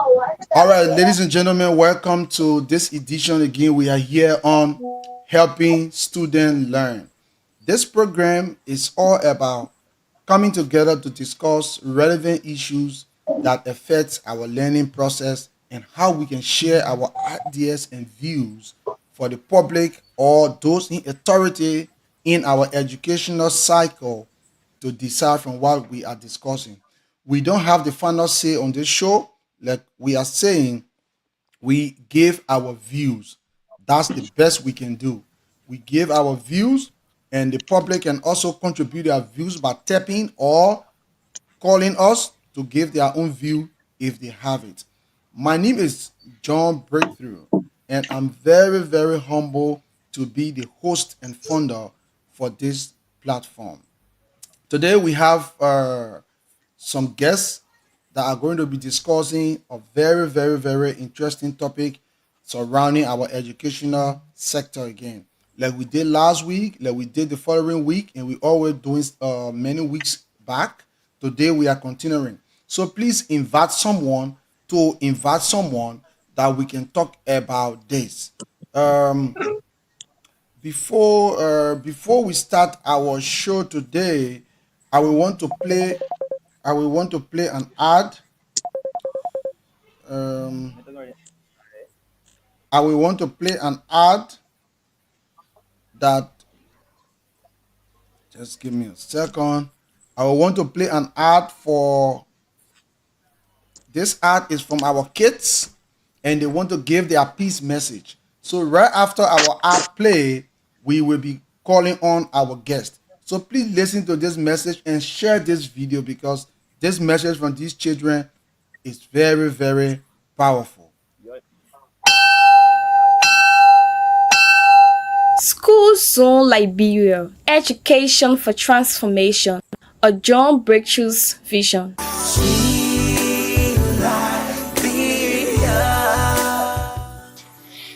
All right, ladies and gentlemen, welcome to this edition again. We are here on helping students learn. This program is all about coming together to discuss relevant issues that affect our learning process and how we can share our ideas and views for the public or those in authority in our educational cycle to decide from what we are discussing. We don't have the final say on this show. Like we are saying, we give our views. That's the best we can do. We give our views, and the public can also contribute their views by tapping or calling us to give their own view if they have it. My name is John Breakthrough, and I'm very, very humble to be the host and founder for this platform. Today we have some guests that are going to be discussing a very, very, very interesting topic surrounding our educational sector again. Like we did last week, like we did the following week, and we always doing many weeks back. Today we are continuing. So please invite someone that we can talk about this. Um, before we start our show today, I will want to play I will want to play an ad. Um, I will want to play an ad that just give me a second. I will want to play an ad for this ad is from our kids and they want to give their peace message. So right after our ad play, we will be calling on our guest. So please listen to this message and share this video because this message from these children is very, very powerful. School Zone Liberia Education for Transformation, a John Breakthrough's vision.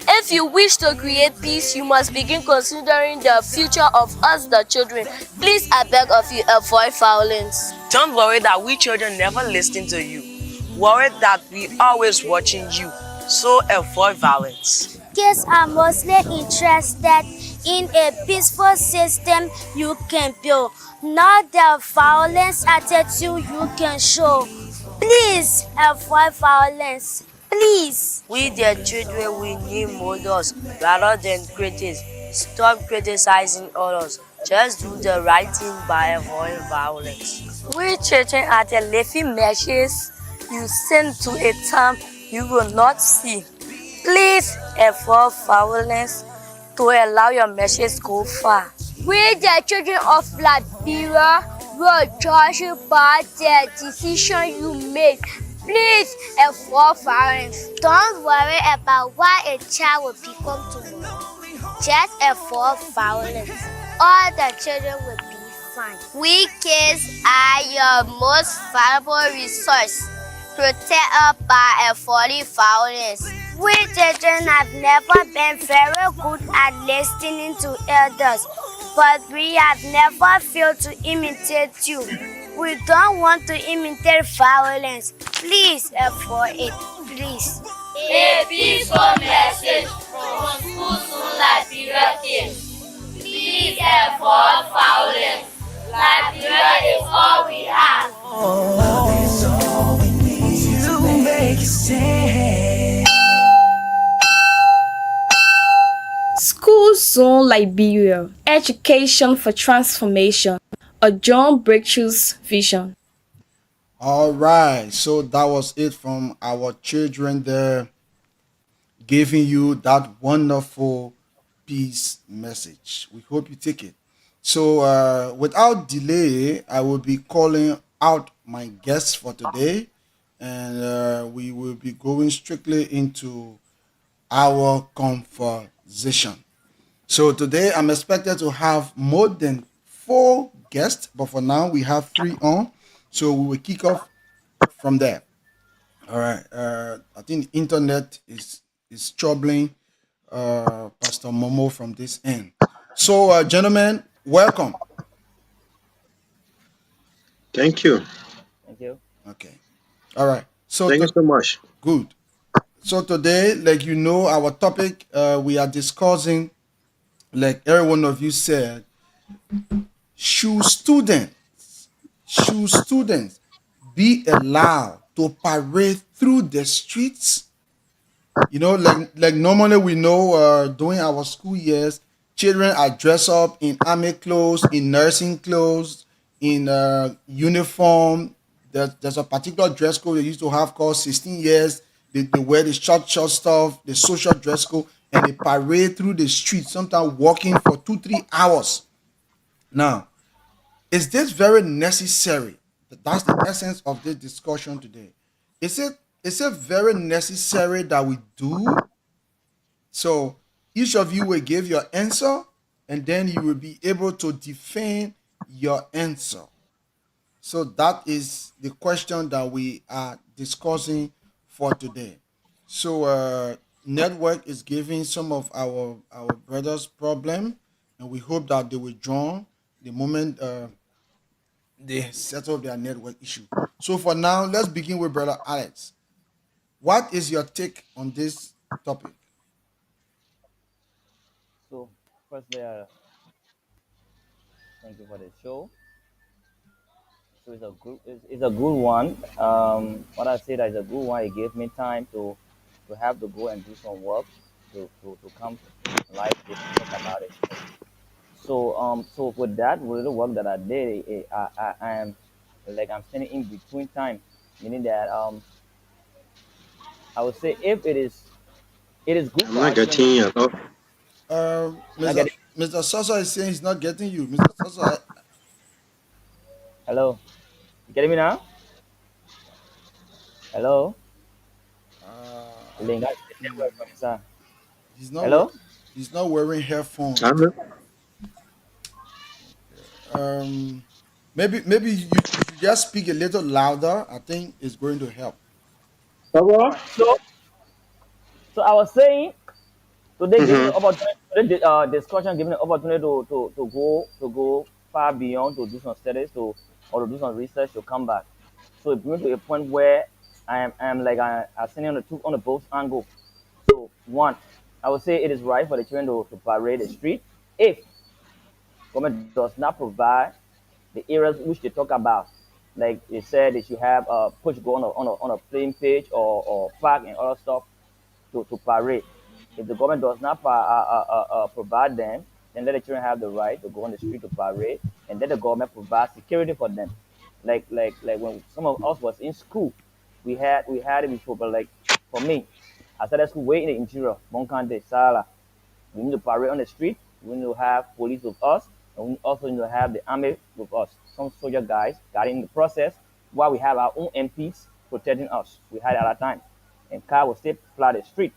If you wish to create peace, you must begin considering the future of us, the children. Please, I beg of you, avoid violence. Don't worry that we children never listen to you. Worry that we always watching you. So avoid violence. Kids are mostly interested in a peaceful system you can build, not the violence attitude you can show. Please avoid violence. Please. We the children we need models rather than critics. Stop criticizing others. Just do the right thing by avoiding violence. We children are the living messages you send to a time you will not see. Please avoid violence to allow your message go far. We, the children of Liberia, will judge you by the decision you make. Please avoid violence. Don't worry about what a child will become tomorrow. Just avoid violence. All the children will be fine. We kids are your most valuable resource. Protect us by avoiding violence. We children have never been very good at listening to elders, but we have never failed to imitate you. We don't want to imitate violence. Please avoid it. Please. A peaceful message from School Zone Liberia kids. Please avoid violence. Liberia is all we have. School Zone Liberia Education for Transformation, a John Breakthrough's vision. All right, so that was it from our children there, giving you that wonderful peace message. We hope you take it. So, without delay, I will be calling out my guests for today, and we will be going strictly into our conversation. So, today I'm expected to have more than four guests, but for now we have three on. So, we will kick off from there. All right. I think the internet is troubling Pastor Momo from this end. So, gentlemen, welcome. Thank you. Okay. All right. So, Thank you so much. Good. So today, like our topic, we are discussing, like every one of you said, should students be allowed to parade through the streets? Like normally we know, during our school years, children are dressed up in army clothes, in nursing clothes, in uniform. There's a particular dress code they used to have called 16 years. They wear the short stuff, the social dress code, and they parade through the streets, sometimes walking for 2 3 hours. Now, is this very necessary? That's the essence of this discussion today. Is it very necessary that we do? So each of you will give your answer, and then you will be able to defend your answer. So that is the question that we are discussing for today. So network is giving some of our brothers problem, and we hope that they will join the moment they settle their network issue. So for now, let's begin with brother Alex. What is your take on this topic? So, firstly, thank you for the show. So it's a good one. What I say that is a good one. It gave me time to have to go and do some work to come live to talk about it. So with that, with the work that I did, I am like I'm standing in between time, meaning that I would say if it is good I'm for not our children. getting you. Oh, Can I Mr. get it? Mr. Sosa is saying he's not getting you. Mr. Sosa, Hello, you getting me now? Hello, Linga, network from sir. he's not Hello. he's not wearing I'm headphones. not. Um, maybe you should just speak a little louder. I think it's going to help. So I was saying today giving the Mm-hmm. opportunity, today discussion giving the opportunity to go far beyond to do some studies or to do some research to come back. So it brings to a point where I am like I sitting on the both angle. So one, I would say it is right for the children to parade the street if government does not provide the areas which they talk about. Like they said, they should have push go on a plain page or park and other stuff to parade. If the government does not provide them, then let the children have the right to go on the street to parade, and let the government provide security for them. Like when some of us was in school, we had it before. But like for me, I started school way in the interior, Bonkande, Sala. We need to parade on the street. We need to have police with us, and we also need to have the army with us. Some soldier guys guiding the process, while we have our own MPs protecting us. We had it at that time, and car will still fly the street.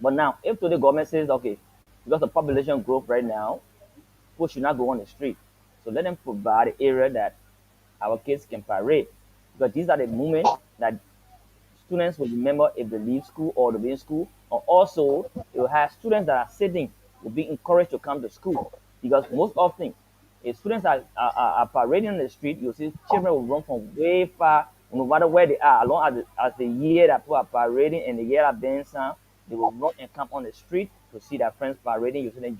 But now, if today government says, okay, because the population growth right now, people should not go on the street. So let them provide an area that our kids can parade. Because these are the moments that students will remember if they leave school or they be in school. Or also, it will have students that are sitting will be encouraged to come to school. Because most often, if students are parading on the street, you'll see children will run from way far, no matter where they are, along as the year that people are parading and the year that being sound, they will run and come on the street to see their friends parading, you see them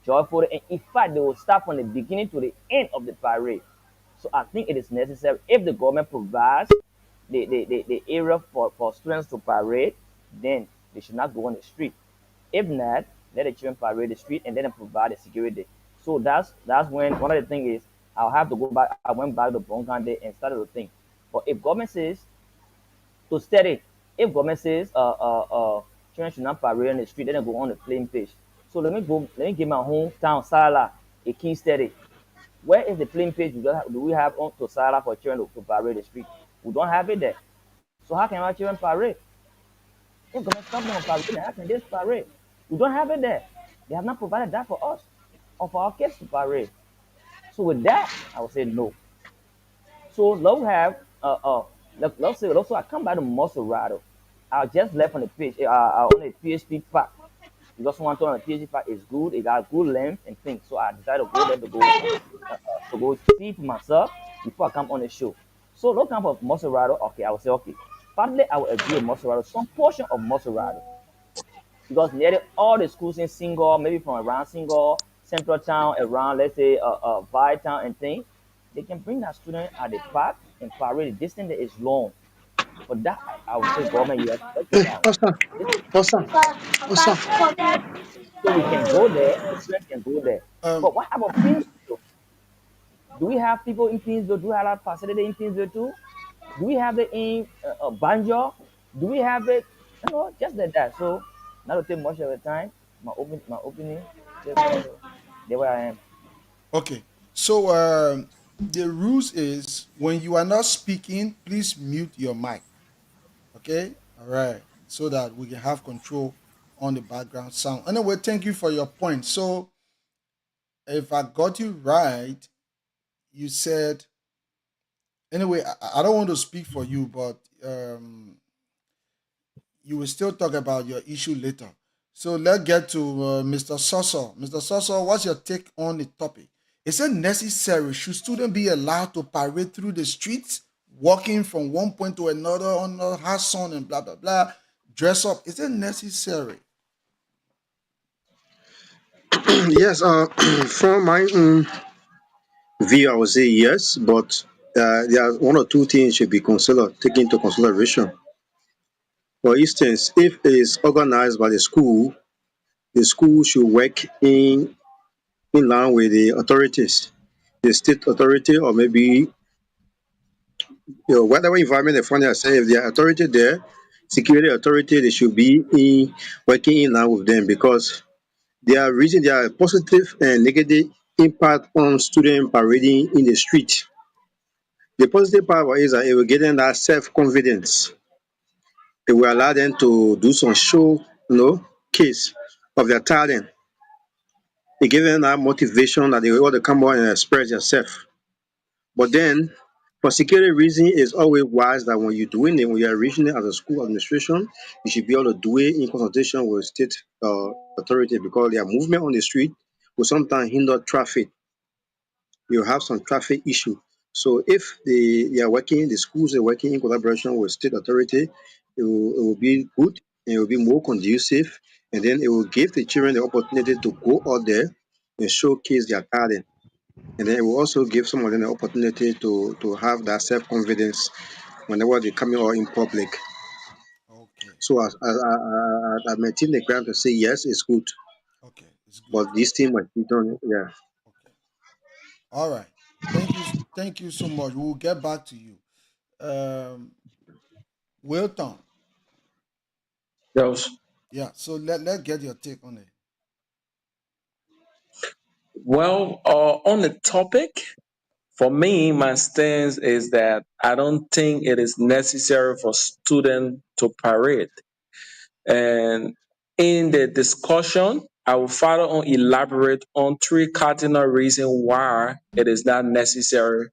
joyful. And in fact, they will start from the beginning to the end of the parade. So I think it is necessary if the government provides the area for students to parade, then they should not go on the street. If not, let the children parade the street and let them provide the security. So that's when one of the things is I'll have to go back. I went back to Bonkande and started to think. But if government says to study, if government says children should not parade on the street, then they go on the plain page. So let me give my hometown Sala a key study. Where is the plain page do we have on to Sala for children to parade the street? We don't have it there. So how can our children parade? If government stop them from parading, how can they parade? We don't have it there. They have not provided that for us or for our kids to parade. So with that, I would say no. So now we have let's say also I come back to Moserado. I just left on the page on the PHP pack because someone told me the PHP pack is good. It got good length and things. So I decided to go there to go see for myself before I come on the show. So look come for Moserado. Okay, I will say okay. Partly, I will agree with Maserati, some portion of Maserati, because nearly all the schools in Single, maybe from around Single, Central Town, around let's say Vi Town and things, they can bring that student at the park and parade. The distance is long. For that, I would say government you have to rectify on it. Pastor, This Pastor, Pastor. so we can go there, the students can go there. Um, But what about Pinsville? Do we have people in Pinsville? Do we have that facility in Pinsville too? Do we have it in Banjo? Do we have it? Just like that. So not to take much of the time. My opening. Just there where I am. okay. So the rules is when you are not speaking, please mute your mic. Okay. All right. So that we can have control on the background sound. Anyway, thank you for your point. So if I got you right, you said anyway. I don't want to speak for you, but you will still talk about your issue later. So let's get to Mr. Soso. Mr. Soso, what's your take on the topic? Is it necessary? Should students be allowed to parade through the streets, walking from one point to another on a hot sun and blah blah blah, dress up? Is it necessary? Yes, from my own view, I would say yes, but there are one or two things should be considered, taken into consideration. For instance, if it is organized by the school should work in line with the authorities, the state authority, or maybe whatever environment they find themselves. If there are authority there, security authority, they should be working in line with them because there are positive and negative impact on student parading in the street. The positive part is that it will give them that self-confidence. It will allow them to do some show, case of their talent. It gives them that motivation that they want to come out and express themselves. But then, for security reason, it's always wise that when you're doing it, when you're reaching it as a school administration, you should be able to do it in consultation with state authority because their movement on the street will sometimes hinder traffic. You have some traffic issue. So if they are working, the schools are working in collaboration with state authority, it will be good and it will be more conducive, and then it will give the children the opportunity to go out there and showcase their talent. And then it will also give some of them the opportunity to have that self confidence whenever they're coming out in public. Okay, So I maintain the ground to say yes, it's good, okay, it's good. but this thing must be done. Yeah. Okay, all right. Thank you so much. We'll get back to you. Um, Wilton, Yes. yeah. So let's get your take on it. Well, on the topic, for me, my stance is that I don't think it is necessary for students to parade. And in the discussion, I will further on elaborate on three cardinal reasons why it is not necessary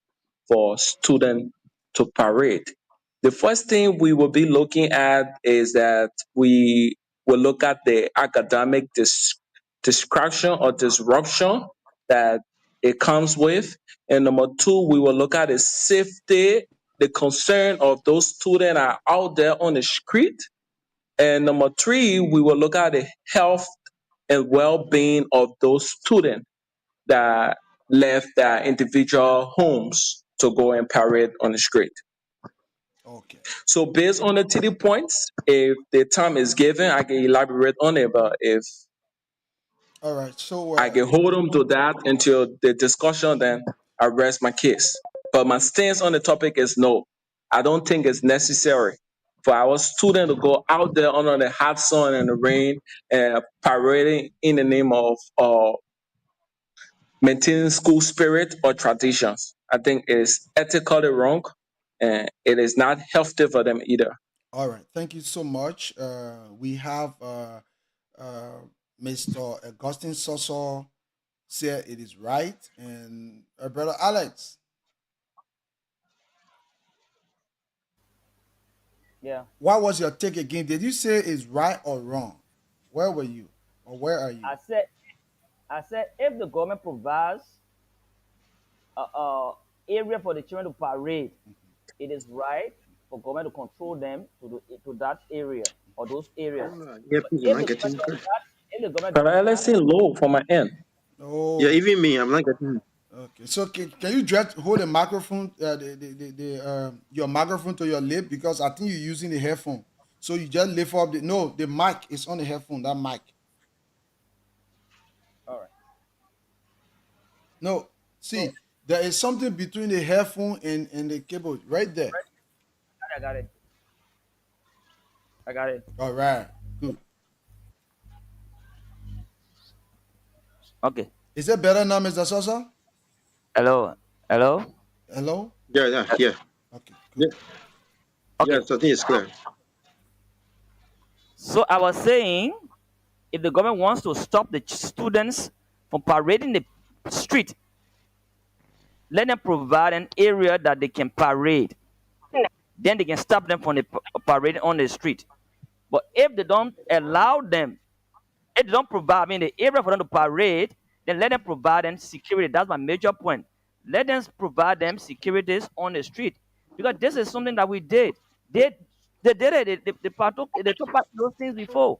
for students to parade. The first thing we will be looking at is that we will look at the academic distraction or disruption that it comes with. And number two, we will look at the safety, the concern of those students are out there on the street, and number three, we will look at the health and well-being of those students that left their individual homes to go and parade on the street. Okay, So based on the 3 points, if the time is given, I can elaborate on it. But if all right. So I can hold them to that until the discussion, then I rest my case. But my stance on the topic is no. I don't think it's necessary for our student to go out there under the hot sun and the rain and parading in the name of maintaining school spirit or traditions. I think it is ethically wrong and it is not healthy for them either. all right. Thank you so much. We have Mr. Augustine Soso said it is right, and brother Alex, Yeah. what was your take again? Did you say it's right or wrong? Where were you, or where are you? I said I said if the government provides a area for the children to parade, it is right for government to control them to that area or those areas. Yeah, But please, I'm if not the government getting does clear. that, if the government But does I that, listen low for my end. Yeah, Oh, even me, I'm not getting. okay. So can you just hold the microphone, your microphone to your lip because I think you're using the headphone. So you just lift up the mic is on the headphone. That mic. all right. No, So see, there is something between the headphone and the cable right there. I got it. I got it. All right, good. Okay. Is it better now, Mr. Sosa? Hello. Hello. Hello? Yeah, yeah, yeah, Okay, yeah. good. Yeah, Okay. so I think it's clear. So I was saying, if the government wants to stop the students from parading the street, let them provide an area that they can parade. Then they can stop them from the parading on the street. But if they don't allow them, if they don't provide, I mean, the area for them to parade, then let them provide them security. That's my major point. Let them provide them securities on the street because this is something that we did. They they did it. They took part in those things before.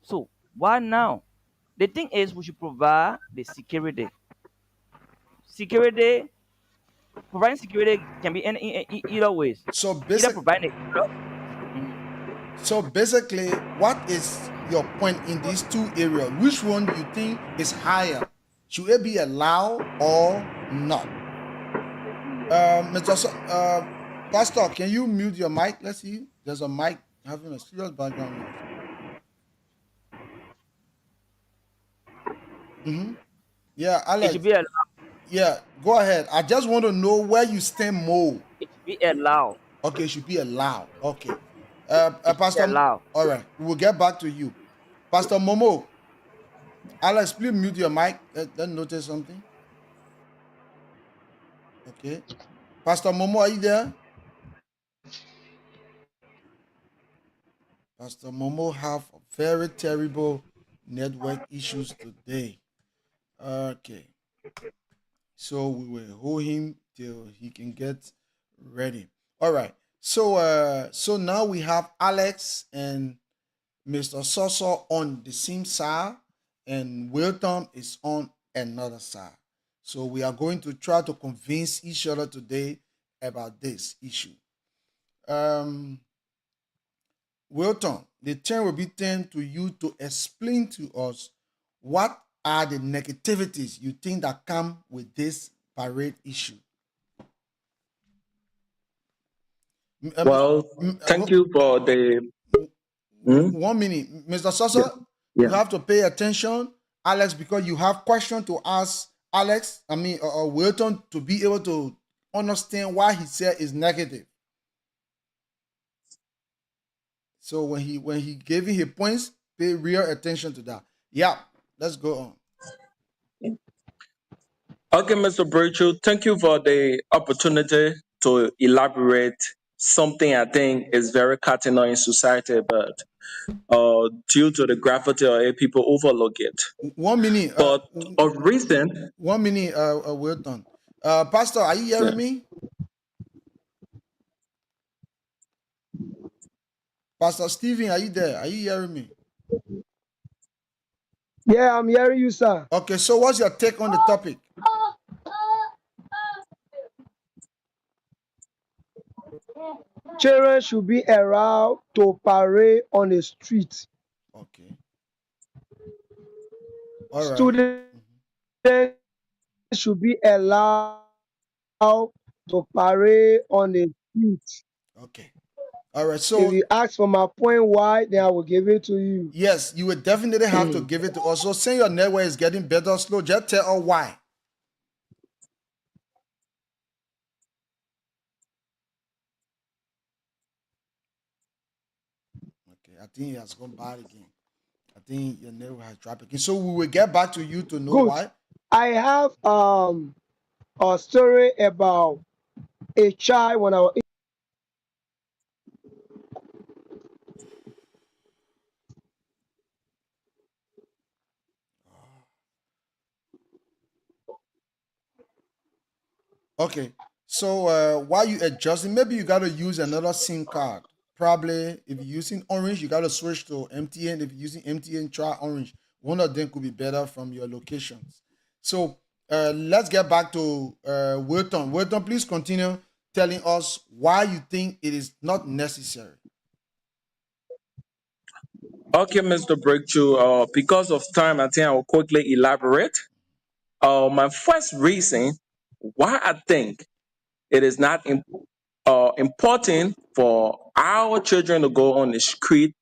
So why now? The thing is, we should provide the security. Security, providing security can be either ways. So Either basic providing it. Mhm. so basically, what is your point in these two areas? Which one you think is higher? Should it be allowed or not? Pastor, can you mute your mic? Let's see. There's a mic having a serious background noise. Yeah, It should Alex. be allowed. Yeah, go ahead. I just want to know where you stand more. It should be allowed. Okay, it should be allowed. Okay. It should be Pastor, allowed. all right, we'll get back to you. Pastor Momo, Alex, please mute your mic. Let notice something. Okay. Pastor Momo, are you there? Pastor Momo have very terrible network issues today. Okay. So we will hold him till he can get ready. All right. So now we have Alex and Mr. Soso on the same side, and Wilton is on another side. So we are going to try to convince each other today about this issue. Um, Wilton, the turn will be turned to you to explain to us what are the negativities you think that come with this parade issue. M- um, Well, thank you for the. Hmm? 1 minute, Mr. Yeah, Sosa, you yeah. have to pay attention, Alex, because you have question to ask Alex. Wilton to be able to understand why he said is negative. So when he gave you his points, pay real attention to that. Yeah, let's go on. Okay, Mr. Birchall, thank you for the opportunity to elaborate something I think is very cardinal in society, but due to the gravity of it, people overlook it. 1 minute. But of recent, 1 minute. Wilton. Pastor, are you yeah. hearing me? Pastor Stephen, are you there? Are you hearing me? Yeah, I'm hearing you, sir. Okay. So what's your take on the topic? Children should be allowed to parade on the street. Okay. All right. Students Mhm. should be allowed to parade on the street. Okay. All right. If So you ask for my point why, then I will give it to you. yes, you would definitely have to give it to us. So saying your network is getting better slow, just tell us why. Okay, I think it has gone bad again. I think your network has dropped again. So we will get back to you to know Good. why. I have a story about a child when I was. Okay. So while you adjusting, maybe you got to use another SIM card. Probably if you're using Orange, you got to switch to MTN. If you're using MTN, try Orange. One of them could be better from your locations. So let's get back to Wilton. Wilton, please continue telling us why you think it is not necessary. Okay, Mr. Breakthrough. Because of time, I think I will quickly elaborate. My first reason why I think it is not important for our children to go on the street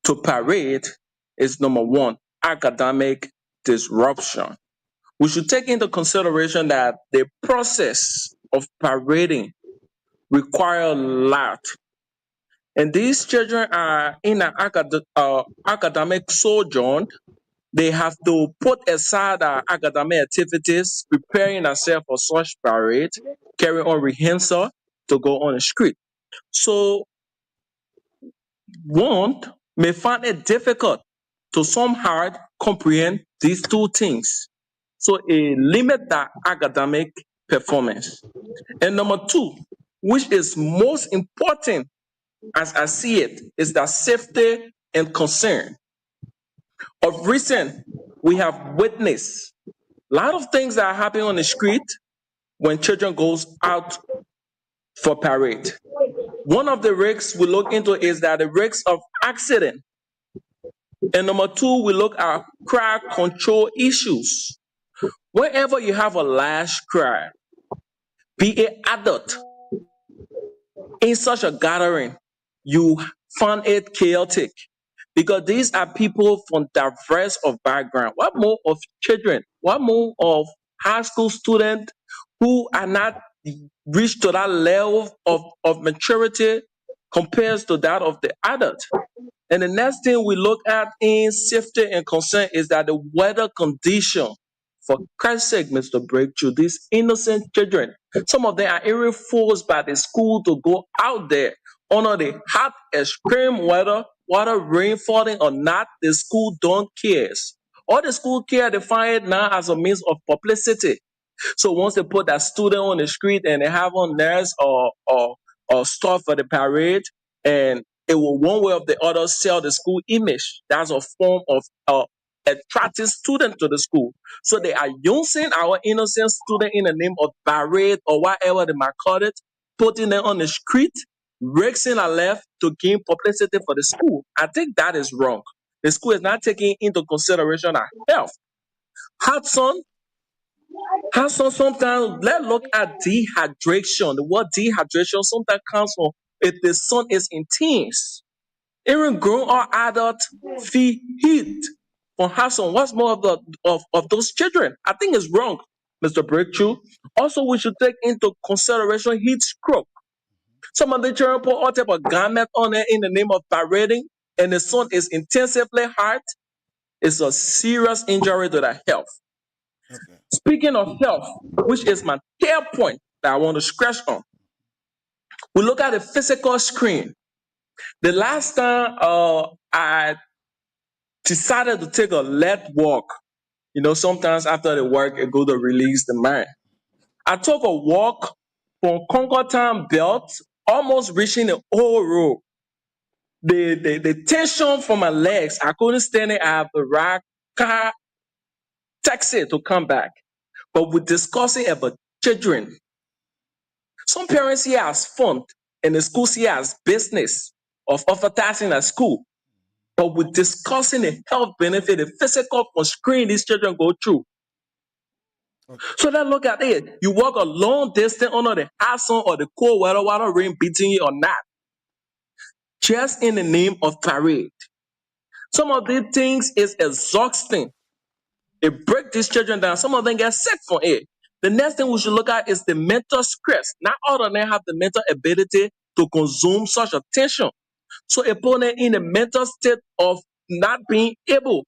to parade is number one, academic disruption. We should take into consideration that the process of parading require a lot, and these children are in an academic sojourn. They have to put aside our academic activities, preparing ourselves for such parade, carry on rehearsal to go on the street. So one may find it difficult to somehow comprehend these two things. So it limit that academic performance. And number two, which is most important as I see it, is that safety and concern. Of recent, we have witnessed a lot of things that are happening on the street when children goes out for parade. One of the risks we look into is that the risks of accident. And number two, we look at crowd control issues. Wherever you have a large crowd, be it adult, in such a gathering, you find it chaotic because these are people from diverse of background. What more of children? What more of high school students who are not reached to that level of maturity compares to that of the adult? And the next thing we look at in safety and concern is that the weather condition. For Christ's sake, Mr. Breakthrough, these innocent children, some of them are even forced by the school to go out there under the hot extreme weather, whether rain falling or not, the school don't cares. All the school care, they find it now as a means of publicity. So once they put that student on the street and they have on nurse or stuff for the parade, and it will one way or the other sell the school image. That's a form of attracting students to the school. So they are using our innocent student in the name of parade or whatever they might call it, putting them on the street, raising a left to gain publicity for the school. I think that is wrong. The school is not taking into consideration our health. Hudson Hudson, sometimes let's look at dehydration. The word dehydration sometimes comes from if the sun is intense. Even grown or adult feel heat from Hudson. What's more of those children? I think it's wrong, Mr. Breakthrough. Also, we should take into consideration heat stroke. Some of the children put all type of garment on it in the name of parading, and the sun is intensively hot. It's a serious injury to the health. Okay. Speaking of health, which is my third point that I want to scratch on, we look at the physical screen. The last time I decided to take a lead walk, sometimes after the work, I go to release the mind. I took a walk from Concord Town Belt, almost reaching the whole road. The tension from my legs, I couldn't stand it. I have to ride car, taxi to come back. But we're discussing about children. Some parents here has fun and the schools here has business of advertising at school. But we're discussing the health benefit, the physical constraint these children go through. Okay. So let's look at it. You walk a long distance under the hot sun or the cold weather, whether rain beating you or not, just in the name of parade. Some of these things is exhausting. It breaks these children down. Some of them get sick from it. The next thing we should look at is the mental stress. Not all of them have the mental ability to consume such attention. So it put them in a mental state of not being able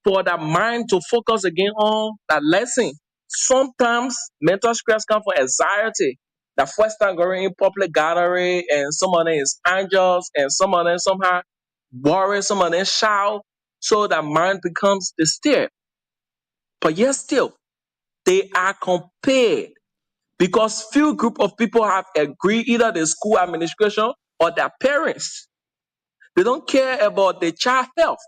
for that mind to focus again on that lesson. Sometimes mental stress comes from anxiety. The first time going in public gathering, and some of them is angels, and some of them somehow worry, some of them shout, so that mind becomes disturbed. But yet still, they are compared because few group of people have agreed, either the school administration or their parents. They don't care about the child health.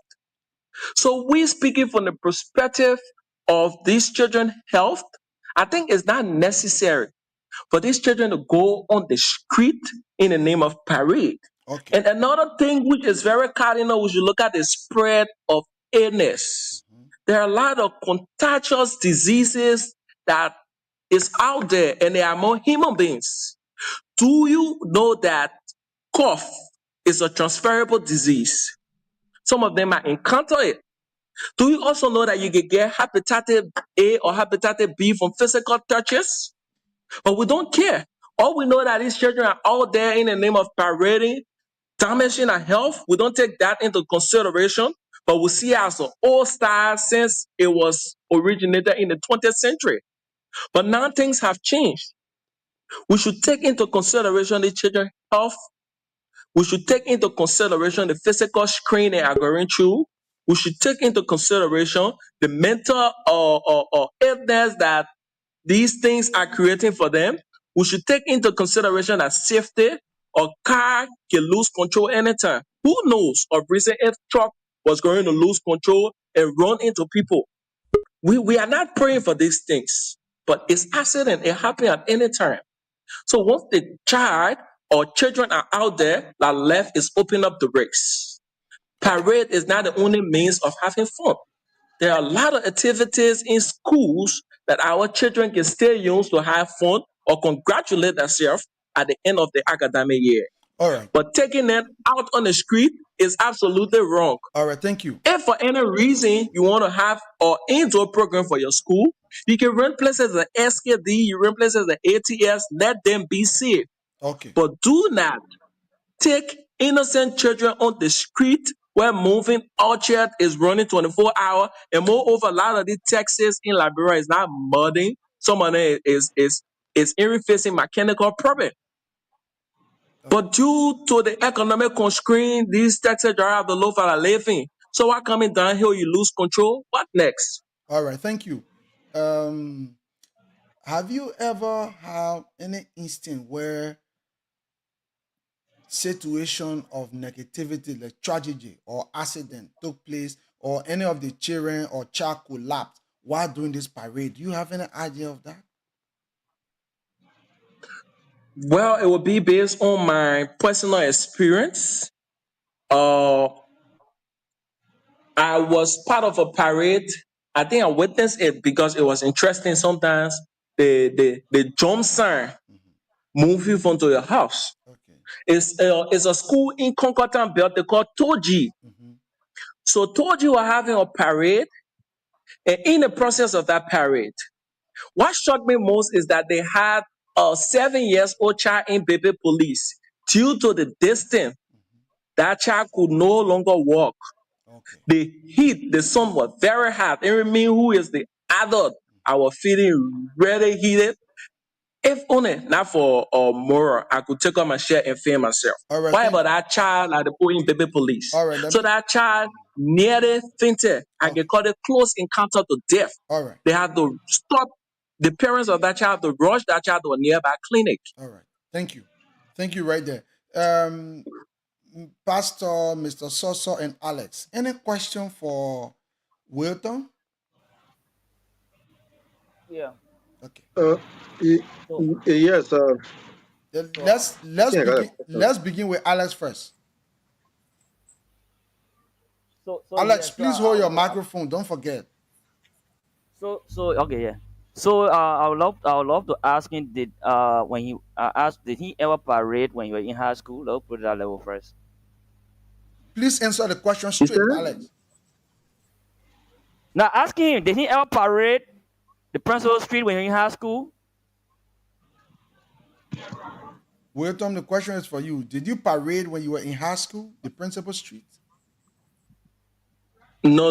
So we speaking from the perspective of these children health, I think it's not necessary for these children to go on the street in the name of parade. Okay. And another thing which is very cardinal, we should look at the spread of illness. There are a lot of contagious diseases that is out there, and they are among human beings. Do you know that cough is a transferable disease? Some of them might encounter it. Do you also know that you can get hepatitis A or hepatitis B from physical touches? But we don't care. All we know that these children are out there in the name of parading, damaging our health. We don't take that into consideration, but we see it as an old style since it was originated in the 20th century. But now things have changed. We should take into consideration the children's health. We should take into consideration the physical screen they are going through. We should take into consideration the mental or illness that these things are creating for them. We should take into consideration that safety or car can lose control anytime. Who knows of reason if truck was going to lose control and run into people? We are not praying for these things, but it's accident. It happen at any time. So once the child or children are out there, that left is open up the race. Parade is not the only means of having fun. There are a lot of activities in schools that our children can still use to have fun or congratulate themselves at the end of the academic year. All right. But taking them out on the street is absolutely wrong. All right. Thank you. If for any reason you want to have an indoor program for your school, you can run places like SKD, you run places like ATS, let them be safe. Okay. But do not take innocent children on the street where moving orchard is running 24 hours. And moreover, a lot of the Texas in Liberia is not mudding. Some of them is even facing mechanical problem. But due to the economic constraint, these Texas drivers have the low for a living. So while coming downhill, you lose control. What next? All right. Thank you. Have you ever had any instant where situation of negativity, like tragedy or accident took place, or any of the children or child collapsed while doing this parade? Do you have any idea of that? Well, it will be based on my personal experience. I was part of a parade. I think I witnessed it because it was interesting. Sometimes the jump sign moving from to your house. Okay. It's a school in Concordia Belt they call Toji. So Toji were having a parade, and in the process of that parade, what shocked me most is that they had a 7 years old child in baby police. Due to the distance, that child could no longer walk. Okay. The heat, the sun was very hot. Even me, who is the adult, I was feeling really heated. If only not for more, I could take on my share and feed myself. All right. Why Thank about that child like the in baby police? All right. Let So me, that child nearly fainted. I Okay. can call it close encounter to death. all right. They had to stop. The parents of that child to rush that child to a nearby clinic. All right. Thank you. Thank you right there. Pastor, Mr. Soso, and Alex. Any question for Wilton? Yeah. Okay. Yes. Let's Yeah, go begin. ahead. Let's begin with Alex first. So Alex, yes, please hold your microphone. Don't forget. So okay, yeah. So I would love to ask him, did when he asked, did he ever parade when you were in high school? Let's put it that level first. Please answer the question You straight, said? Alex. Now asking him, did he ever parade the principal street when you were in high school? Wilton, the question is for you. Did you parade when you were in high school, the principal street? No.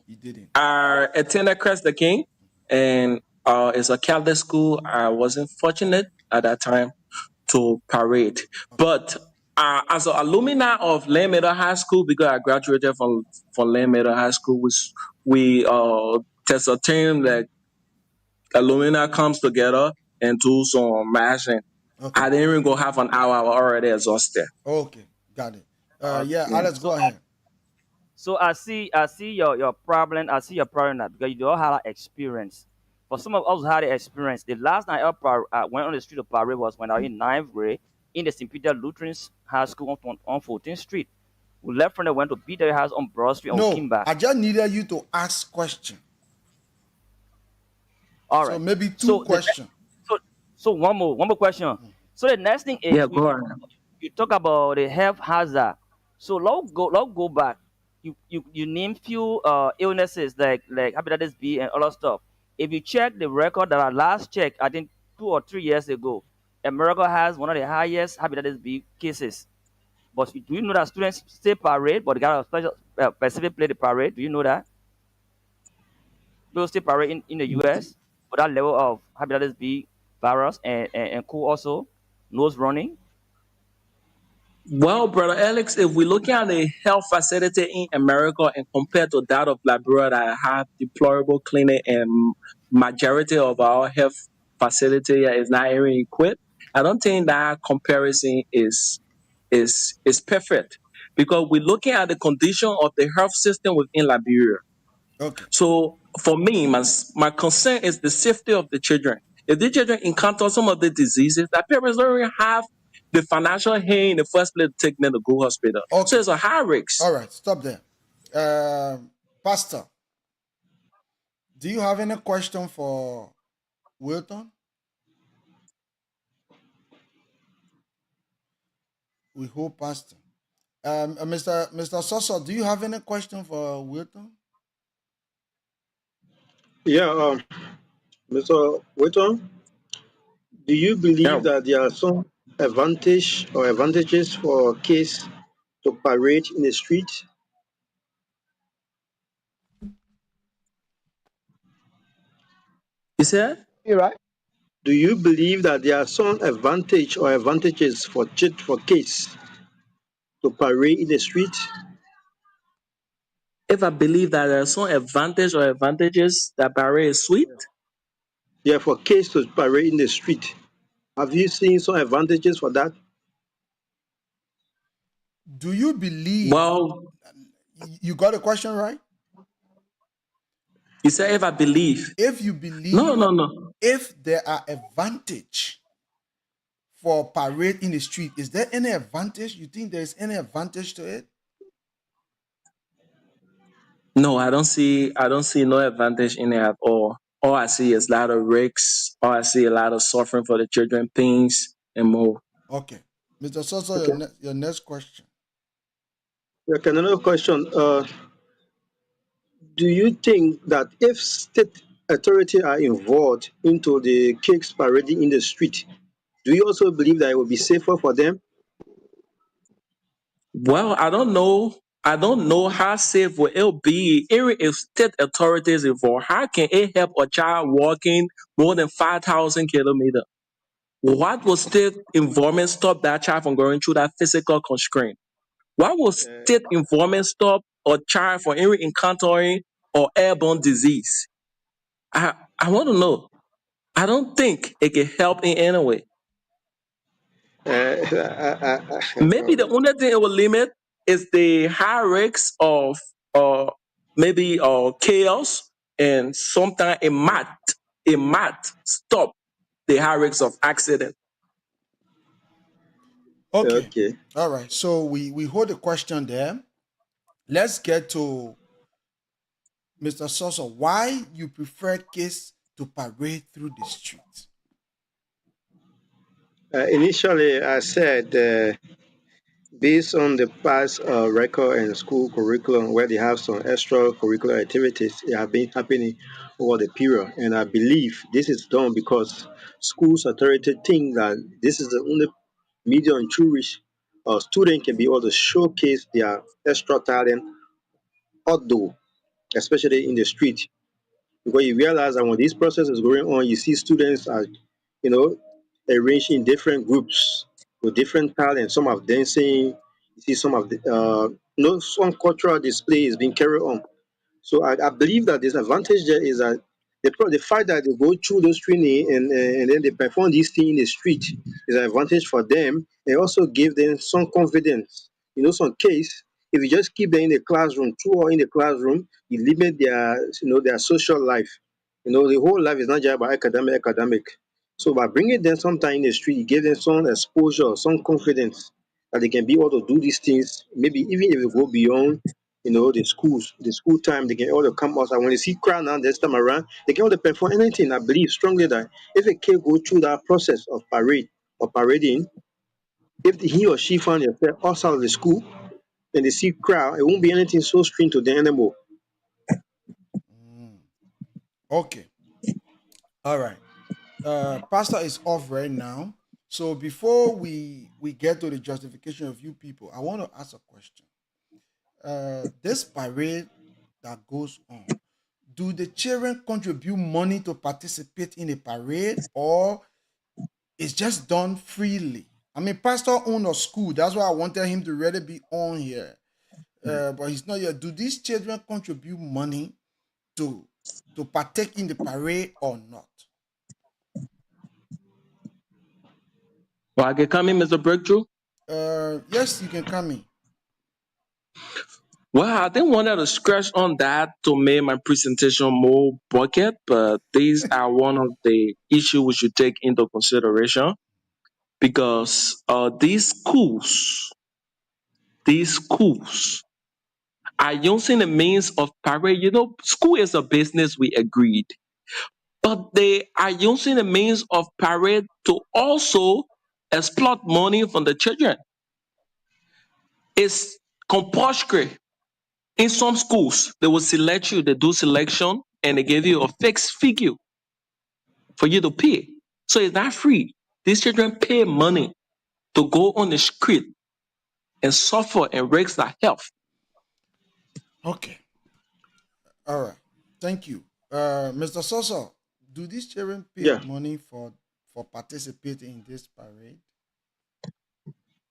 You didn't. I attended Christ the King, and it's a Catholic school. I wasn't fortunate at that time to parade, but as an alumni of Lane Middle High School, because I graduated from Lane Middle High School, we there's a team that alumni comes together and do some mashing. Okay. I didn't even go half an hour. I was already exhausted. Okay. Got it. Yeah, Okay. Alex, So go ahead. I see your problem. I see your problem now because you don't have that experience. For some of us who had the experience, the last night I went on the street of Paris was when I was in ninth grade in the St. Peter Lutheran High School on 14th Street. We left from there, went to BW House on Broad Street, and we came No, back. I just needed you to ask question. All So right. maybe two So question. so so one more question. So the next thing Yeah, is go ahead. you talk about the health hazard. So let's go back. You name few illnesses like hepatitis B and other stuff. If you check the record that I last checked, I think 2 or 3 years ago, America has one of the highest hepatitis B cases. But do you know that students still parade, but they got a special specific play the parade? Do you know that? People still parade in the US for that level of hepatitis B virus and co also nose running. Well, brother Alex, if we're looking at the health facility in America and compared to that of Liberia that have deplorable clinic and majority of our health facility is not even equipped, I don't think that comparison is perfect because we're looking at the condition of the health system within Liberia. Okay. So for me, my concern is the safety of the children. If the children encounter some of the diseases, that parents don't even have the financial hand in the first place to take them to go hospital. So Okay. it's a high risk. All right. Stop there. Pastor, do you have any question for Wilton? We hope, Pastor. Mr. Soso, do you have any question for Wilton? Yeah, Mr. Waiton, do you Yeah. believe that there are some advantages for kids to parade in the street? You said? You right? Do you believe that there are some advantages for kids to parade in the street? If I believe that there are some advantages that Barry is sweet, Yeah, for kids to parade in the street. Have you seen some advantages for that? Do you believe well, you got a question right? you said if I believe. If you No, believe no, no. if there are advantage for parade in the street, is there any advantage? You think there's any advantage to it? No, I don't see no advantage in it at all. All I see is a lot of risks. All I see a lot of suffering for the children, pains and more. Okay. Mr. Soso, Okay. your next question. Okay, another question. Do you think that if state authority are involved into the cakes parading in the street, do you also believe that it will be safer for them? Well, I don't know. I don't know how safe will it be, even if state authorities involved. How can it help a child walking more than 5,000 kilometers? What will state involvement stop that child from going through that physical constraint? What will Uh, state involvement stop a child from even encountering or airborne disease? I want to know. I don't think it can help in any way. Maybe the only thing it will limit is the high risks of maybe chaos, and sometimes it might stop the high risks of accident. Okay. okay. All right. So we hold the question there. Let's get to Mr. Soso. Why you prefer kids to parade through the street? Initially, I said based on the past record and school curriculum where they have some extracurricular activities, it have been happening over the period. And I believe this is done because schools authority think that this is the only medium through which a student can be able to showcase their extra talent outdoor, especially in the street. Because you realize that when this process is going on, you see students are, you know, arranged in different groups with different talents. Some are dancing, you see some of the, some cultural display is being carried on. So I believe that this advantage there is that The fact that they go through those training and then they perform this thing in the street is an advantage for them. It also give them some confidence. Some case, if you just keep them in the classroom, too, or in the classroom, you limit their social life. The whole life is not just about academic. So by bringing them sometime in the street, you give them some exposure, some confidence that they can be able to do these things. Maybe even if you go beyond, the school time, they can all come outside. When they see crowd now this time around, they can all perform anything. I believe strongly that if a kid go through that process of parading, if he or she found themselves outside of the school and they see crowd, it won't be anything so strange to them anymore. Mm. Okay. All right. Pastor is off right now. So before we get to the justification of you people, I want to ask a question. This parade that goes on, do the children contribute money to participate in a parade, or it's just done freely? I mean, Pastor owned a school. That's why I wanted him to really be on here. But he's not here. Do these children contribute money to partake in the parade or not? Well, I can come in, Mr. Breakthrough. Yes, you can come in. Well, I didn't want to scratch on that to make my presentation more bucket, but these are one of the issues we should take into consideration because these schools are using the means of parade. School is a business, we agreed, but they are using the means of parade to also exploit money from the children. It's compulsory. In some schools, they will select you, they do selection, and they give you a fixed figure for you to pay. So it's not free. These children pay money to go on the street and suffer and risk their health. Okay. All right. Thank you. Mr. Soso, do these children pay Yeah. money for participating in this parade?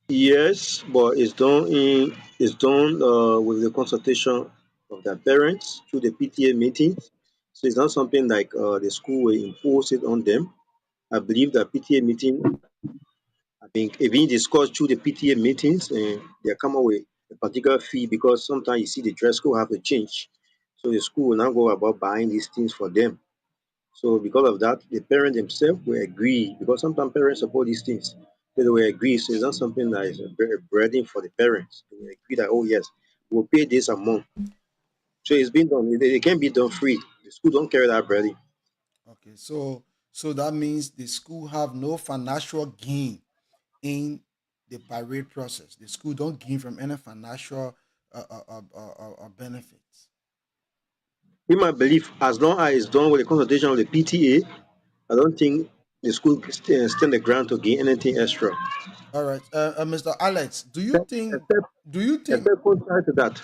Yes, but it's done with the consultation of their parents through the PTA meetings. So it's not something like the school will impose it on them. I believe that PTA meeting I think it being discussed through the PTA meetings and they come up with a particular fee because sometimes you see the dress code have to change. So the school will now go about buying these things for them. So because of that, the parent themselves will agree because sometimes parents support these things. So they will agree. So it's not something that is a burden for the parents. They will agree that, oh yes, we'll pay this amount. So it's been done. It can be done free. The school don't carry that burden. Okay. So that means the school have no financial gain in the parade process. The school don't gain from any financial benefits. In my belief, as long as it's done with the consultation of the PTA, I don't think the school stand the ground to gain anything extra. All right. Mr. Alex, Except, do you think except contrary to that.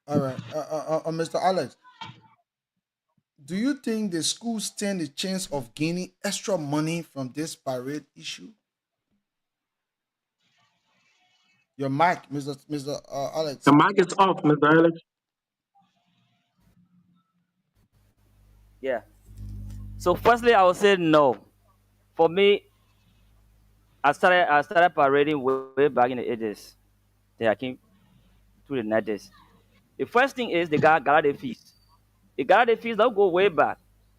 all right, Mr. Alex, do you think the schools stand a chance of gaining extra money from this parade issue? Your mic, Mr. The Alex. mic is off, Mr. Alex. Yeah. So firstly, I would say no. For me, I started parading way back in the 80s. Then I came to the 90s. The first thing is the Galade fees. The Galade fees don't go way back.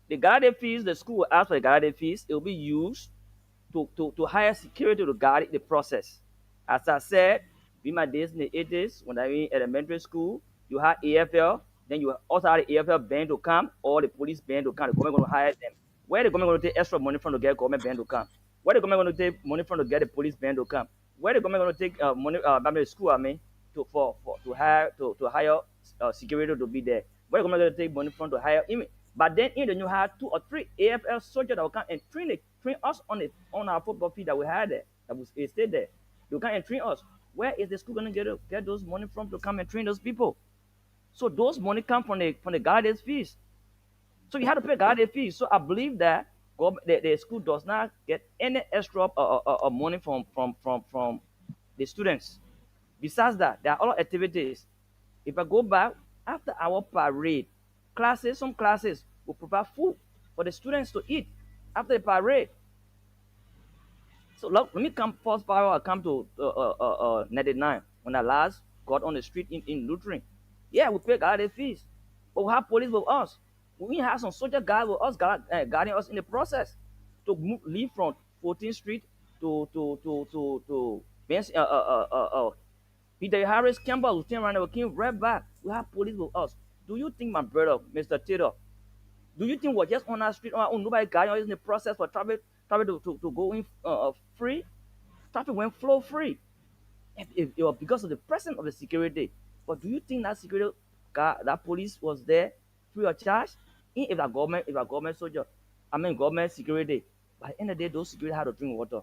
The Galade fees, the school will ask for the Galade fees. It will be used to hire security to guard the process. As I said, in my days in the 80s, when I was in elementary school, you had AFL, then you also had the AFL band to come, or the police band to come. The government going to hire them. Where the government going to take extra money from to get government band to come? Where the government going to take money from to get the police band to come? Where the government going to take money, the school, to hire security to be there? Where the government going to take money from to hire? But then in the you had 2 or 3 AFL soldiers that will come and train us on our football field that we had there, that we stayed there. They will come and train us. Where is the school going to get those money from to come and train those people? So those money come from the guardians fees. So you have to pay guardian fees. So I believe that the school does not get any extra money from the students. Besides that, there are other activities. If I go back after our parade, some classes will provide food. for the students to eat after the parade. So let me come first power. I come to 99 when I last got on the street in Lutheran. Yeah, we pay guard fees, but we have police with us. We have some soldier guard with us guarding us in the process to leave from 14th Street to Peter Harris Campbell, Lieutenant Randall came right back. We have police with us. Do you think, my brother, Mr. Taylor, do you think we're just on our street on our own? Nobody guiding us in the process for traffic to go in free? Traffic went flow free. If it was because of the presence of the security. But do you think that security guard, that police was there free of charge? If a government soldier, I mean government security, by the end of the day, those security had to drink water.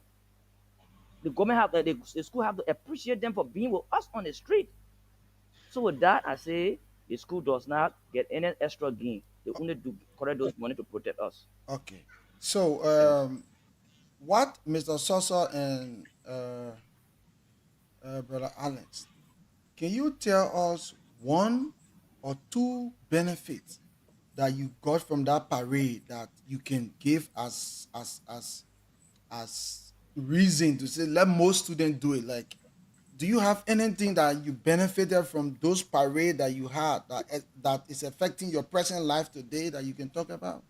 The government have the school have to appreciate them for being with us on the street. So with that, I say the school does not get any extra gain. They only do collect those money to protect us. Okay. So, what Mr. Sosa and Brother Alex, can you tell us one or two benefits that you got from that parade that you can give as reason to say let most students do it? Like, do you have anything that you benefited from those parade that you had that is affecting your present life today that you can talk about?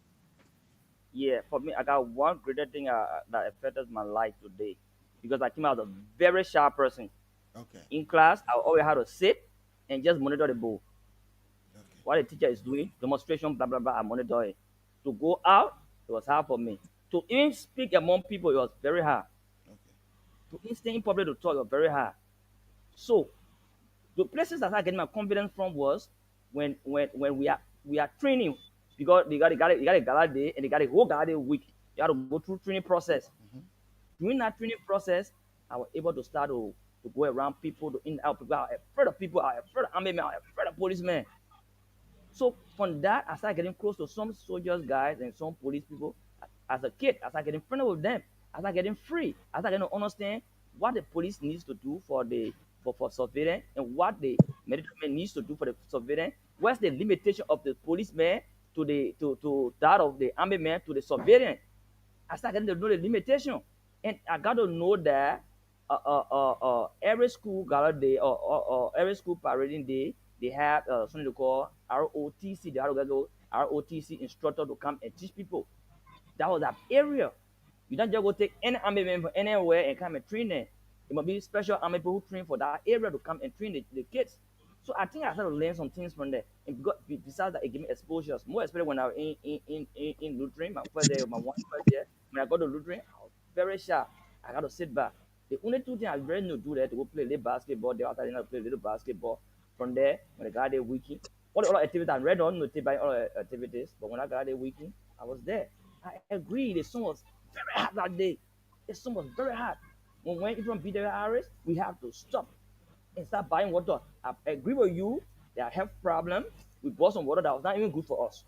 Yeah, for me, I got one greater thing that affected my life today because I came out a very sharp person. Okay. In class, I always had to sit and just monitor the board. Okay. What the teacher is doing, demonstration, blah blah blah, I monitor it. To go out, it was hard for me. To even speak among people, it was very hard. Okay. To even stay in public to talk, it was very hard. So the places that I get my confidence from was when we are training because they got a gala day and they got a whole gala day week. You have to go through training process. Mhm. During that training process, I was able to start to go around people, to in out people. I was afraid of people. I was afraid of army men. I was afraid of policemen. So from that, I started getting close to some soldiers guys and some police people. As a kid, I started getting friendly with them. I started getting free. I started getting to understand what the police needs to do for surveillance and what the military man needs to do for the surveillance. What's the limitation of the policeman to that of the army man to the surveillance? I started getting to know the limitation, and I got to know that every school gala day or every school parading day, they have something they call ROTC. They have to go ROTC instructor to come and teach people. That was that area. You don't just go take any army member anywhere and come and train them. It must be special army people who train for that area to come and train the kids. So I think I started to learn some things from there. And besides that, it gave me exposures. More especially when I was in Lutheran, my first day, my one first year. When I got to Lutheran, I was very sharp. I got to sit back. The only two things I really knew to do there to go play little basketball. They after to play little basketball. From there, when I got there weekend, all the other activities I read on noted by all the activities. But when I got there weekend, I was there. I agree. The sun was very hot that day. The sun was very hot. When we went from Peter Harris, we have to stop and start buying water. I agree with you. There are health problems. We bought some water that was not even good for us.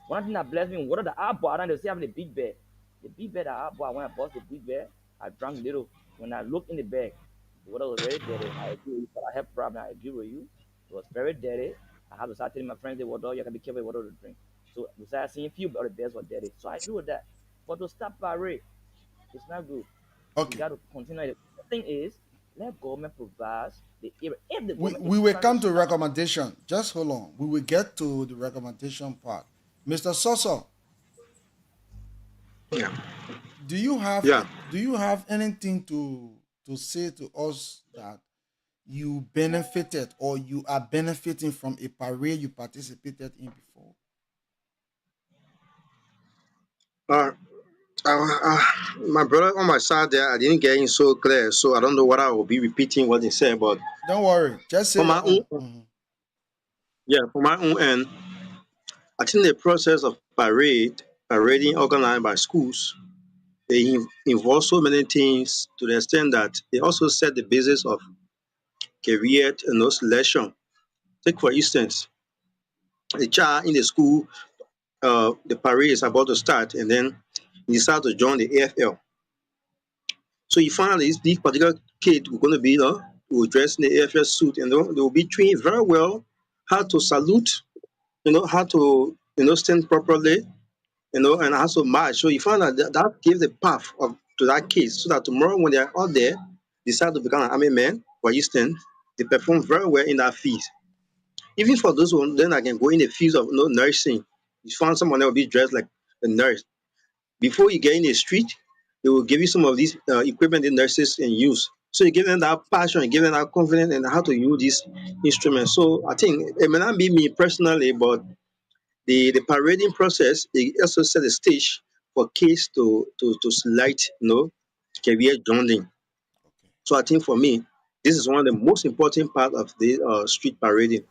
One thing that blessed me, water that I bought, and they still have the big bag. The big bag that I bought, when I bought the big bag, I drank little. When I looked in the bag, the water was very dirty. I agree with you, but I have problem. I agree with you. It was very dirty. I had to start telling my friends the water, you can be careful with water to drink. So we started seeing few, but the bags were dirty. So I agree with that. But to stop parade, it's not good. We Okay. got to continue. The thing is, let government provide the area. If the We government is we will trying to come to stop, recommendation. Just hold on. We will get to the recommendation part. Mr. Soso, Yeah. Yeah. do you have anything to say to us that you benefited or you are benefiting from a parade you participated in before? Uh, my brother on my side there, I didn't get in so clear, so I don't know what I will be repeating what he said. But Don't worry. Just say for my your own, own. Mhm. yeah, for my own end, I think the process of parading organized by schools, they involve so many things to the extent that they also set the basis of career selection. Take for instance, a child in the school, the parade is about to start, and then he decide to join the AFL. So you find out this particular kid who's going to be, will dress in the AFL suit, and they will be trained very well how to salute, how to stand properly, and also march. So you find that that gives the path of to that case, so that tomorrow when they are out there, decide to become an army man, for instance, they perform very well in that field. Even for those who then I can go in the field of nursing, you find someone that will be dressed like a nurse. Before you get in the street, they will give you some of these equipment the nurses can use. So you give them that passion, you give them that confidence in how to use these instruments. So I think it may not be me personally, but the parading process it also set the stage for kids to select, career joining. Okay. So I think for me, this is one of the most important part of the street parading.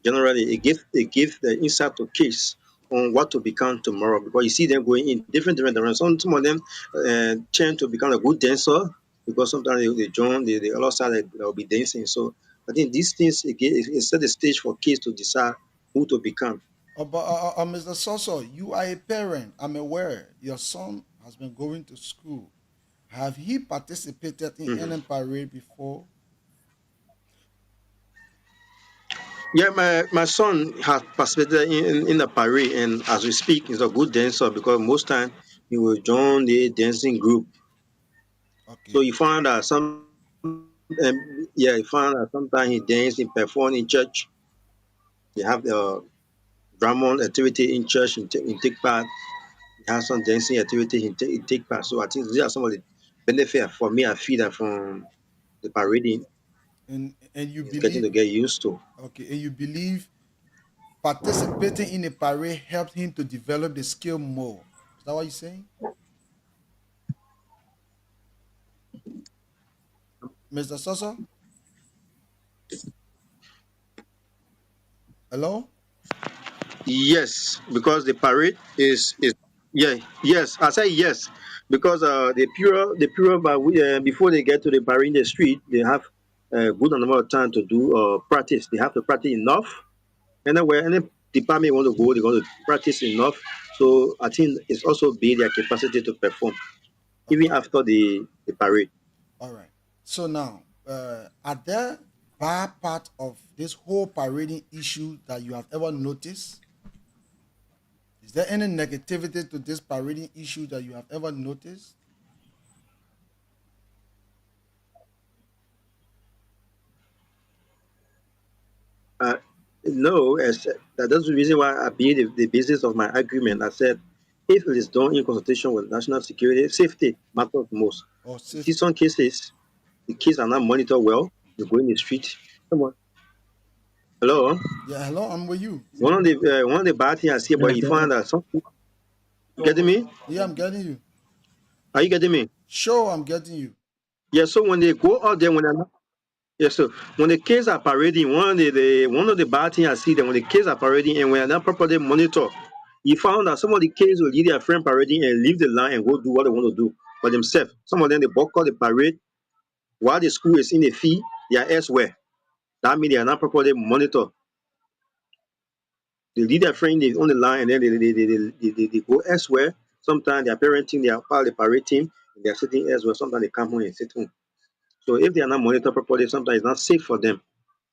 Generally, it gives the insight to kids on what to become tomorrow, because you see them going in different directions. Some of them tend to become a good dancer, because sometimes they join the other side, they'll be dancing. So I think these things again it set the stage for kids to decide who to become. But Mr. Soso, you are a parent. I'm aware your son has been going to school. Have he participated in Mhm. any parade before? Yeah, my son has participated in the parade, and as we speak, he's a good dancer because most time he will join the dancing group. So Okay. you find that you find that sometimes he dance, he perform in church. They have the drama activity in church, in take part. He has some dancing activity in take part. So I think these are some of the benefits for me. I feel that from the parading, And you he's getting believe to get used to. okay, and you believe participating in a parade helped him to develop the skill more. Is that what you're saying? Mr. Soso? Hello? Yes, because the parade is yeah, yes. I say yes because the period before they get to the parade in the street, they have a good amount of time to do practice. They have to practice enough. Anywhere any department want to go, they want to practice enough. So I think it's also be their capacity to perform even Okay. after the parade. All right. So now, are there bad part of this whole parading issue that you have ever noticed? Is there any negativity to this parading issue that you have ever noticed? Uh, no, that's the reason why I be the basis of my argument. I said, if it is done in consultation with national security, safety matters most. Or You see safety? some cases, the kids are not monitored well. You go in the street. Someone, hello. Yeah, hello, I'm with you. One of the bad things I see about you find that some people, getting me? Yeah, I'm getting you. Are you getting me? Sure, I'm getting you. Yeah. So when they go out there, when they're not, yeah. So when the kids are parading, one of the bad things I see that when the kids are parading and when they're not properly monitored, you found that some of the kids will leave their friend parading and leave the line and go do what they want to do for themselves. Some of them they boycott the parade while the school is in the fee, they are elsewhere. That means they are not properly monitored. They leave their friend on the line and then they go elsewhere. Sometimes they are parenting, they are part of the parade team, and they are sitting elsewhere. Sometimes they come home and sit home. So if they are not monitored properly, sometimes it's not safe for them.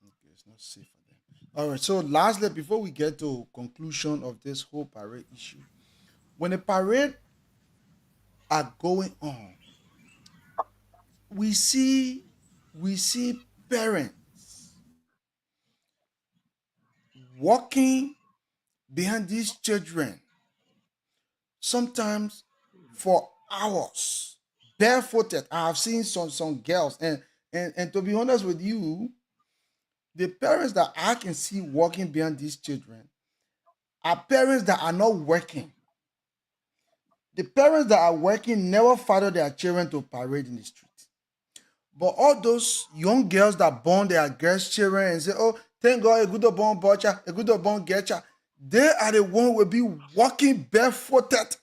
Okay, it's not safe for them. All right. So lastly, before we get to conclusion of this whole parade issue, when a parade are going on, we see we see parents walking behind these children, sometimes for hours, barefooted. I have seen some girls, and to be honest with you, the parents that I can see walking behind these children are parents that are not working. The parents that are working never follow their children to parade in the street. But all those young girls that born their girls' children and say, "Oh, thank God, a good born butcher, a good born getcha," they are the one who will be walking barefooted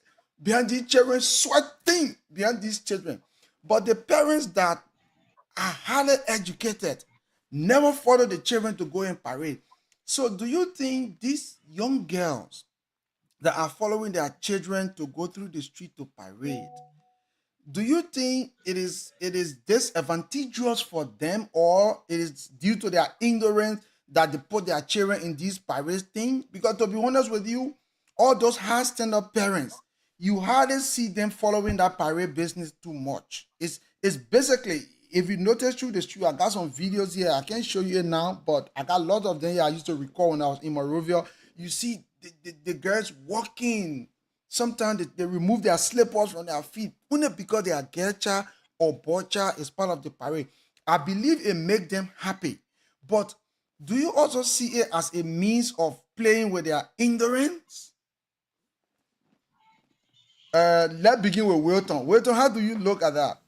behind these children, sweating behind these children. But the parents that are highly educated never follow the children to go and parade. So, do you think these young girls that are following their children to go through the street to parade, do you think it is disadvantageous for them, or it is due to their ignorance that they put their children in these pirate things? Because to be honest with you, all those high stand-up parents, you hardly see them following that parade business too much. It's basically, if you notice through the street, I got some videos here. I can't show you now, but I got a lot of them here. I used to record when I was in Monrovia. You see the girls walking. Sometimes they remove their slippers from their feet, only because they are gercha or bocha is part of the parade. I believe it make them happy. But do you also see it as a means of playing with their ignorance? Let's begin with Wilton. Wilton, how do you look at that?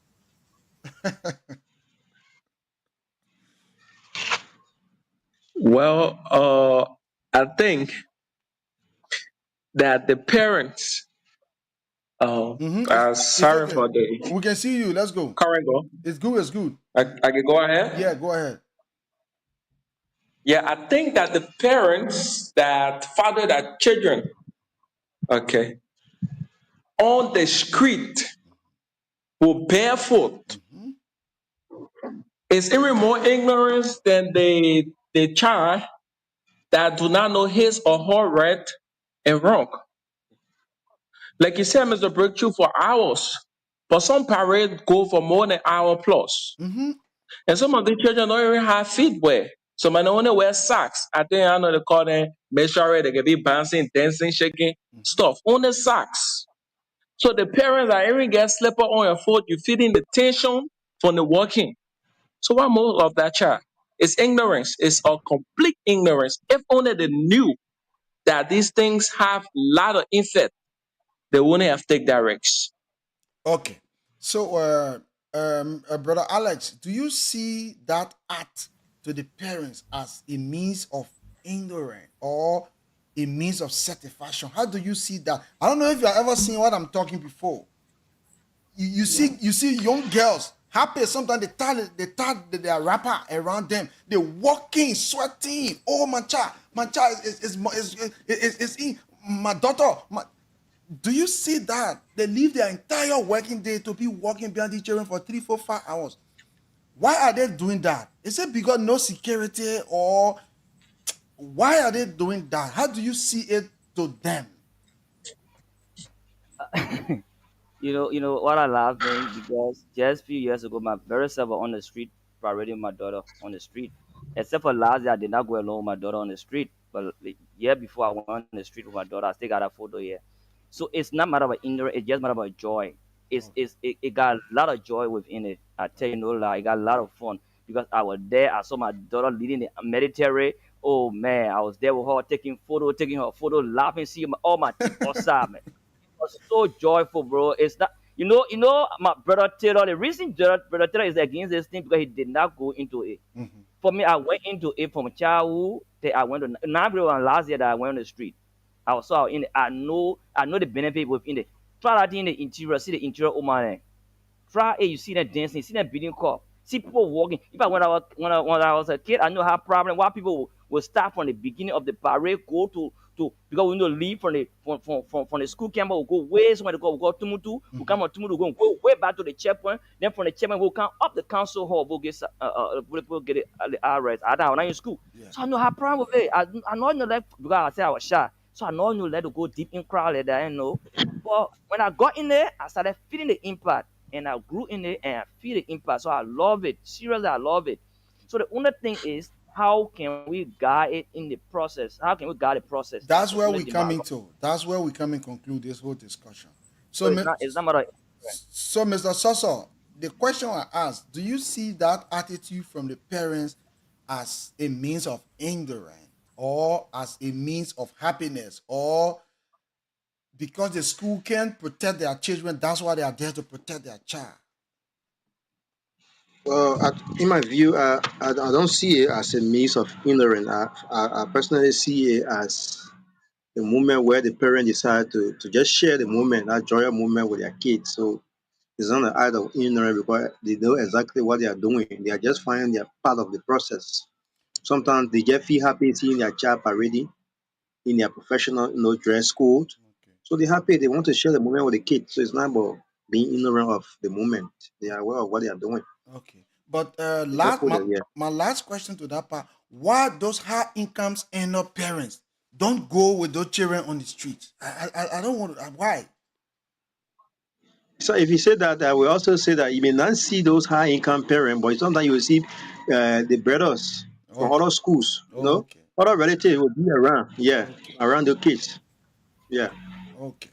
Well, I think that the parents, It's sorry okay. for the We can see you. Let's go. current goal. It's good. It's good. I can go Yeah, ahead. go ahead. Yeah, I think that the parents that father their children, okay, on the street will barefoot is even more ignorance than the child that do not know his or her right and wrong. Like you said, Mr. Breakthrough, for hours, but some parades go for more than hour plus. Mm-hmm. And some of the children don't even have feet wear. Some might only wear socks. I think I know they call them measure they can be bouncing, dancing, shaking stuff. Only socks. So the parents are even get slipper on your foot, you feeling the tension from the walking. So what more of that child? It's ignorance. It's a complete ignorance. If only they knew that these things have a lot of effect, they wouldn't have taken that risk. Okay. So, brother Alex, do you see that act to the parents as a means of ignorance or a means of satisfaction? How do you see that? I don't know if you have ever seen what I'm talking before. You see young girls happy. Sometimes they tie their wrapper around them. They're walking, sweating. Oh, my child is in my daughter. Do you see that they leave their entire working day to be walking behind the children for 3, 4, 5 hours? Why are they doing that? Is it because no security, or why are they doing that? How do you see it to them? You know what I laughing because just few years ago, my very self was on the street parading my daughter on the street. Except for last year, I did not go alone with my daughter on the street. But the year before, I went on the street with my daughter. I still got a photo here. So it's not matter about ignorance. It's just matter about joy. It got a lot of joy within it. I tell you no lie, it got a lot of fun because I was there. I saw my daughter leading the military. Oh man, I was there with her taking her photo, laughing, see all my teeth outside, man was so joyful, bro. It's not, my brother Taylor. The reason brother Taylor is against this thing because he did not go into it. Mhm. For me, I went into it from childhood. That I went to now last year that I went on the street. I was so in it. I know the benefit within it. Try that in the interior, see the interior woman. Try it, you see them dancing, you see them beating cup, see people walking. If I when I was a kid, I know how problem why people will start from the beginning of the parade, go to because we know leave from the school campus, we'll go way somewhere to go Tumutu, we come on Tumutu, go way back to the checkpoint, then from the checkpoint we'll come up the council hall, we'll get we'll get it the arrest. I don't in school. Yeah. So I know how problem with it. I know that because I said I was shy. So I know let to go deep in crowd like that, but when I got in there, I started feeling the impact and I grew in it and I feel the impact. So I love it. Seriously, I love it. So the only thing is, how can we guide it in the process? How can we guide the process? That's That's the where only we thing I come love. into. That's where we come and conclude this whole discussion. So So, it's not matter. Mr. Soso, the question I asked: do you see that attitude from the parents as a means of ignorance, or as a means of happiness, or because the school can't protect their children, that's why they are there to protect their child? Well, in my view, I don't see it as a means of ignorance. I personally see it as the moment where the parent decide to just share the moment, that joyous moment with their kids. So it's not an act of ignorance because they know exactly what they are doing. They are just finding their part of the process. Sometimes they just feel happy seeing their child parading in their professional, dress code. Okay. So they're happy. They want to share the moment with the kids. So it's not about being ignorant of the moment. They are aware of what they are doing. Okay. But They just last put it, yeah. my last question to that part: why those high incomes end up parents? Don't go with those children on the street. I don't want. Why? So if you say that, I will also say that you may not see those high income parents, but sometimes you will see the brothers from Okay. other schools, Okay. other relatives will be around, yeah, Okay. around the kids. Yeah. Okay.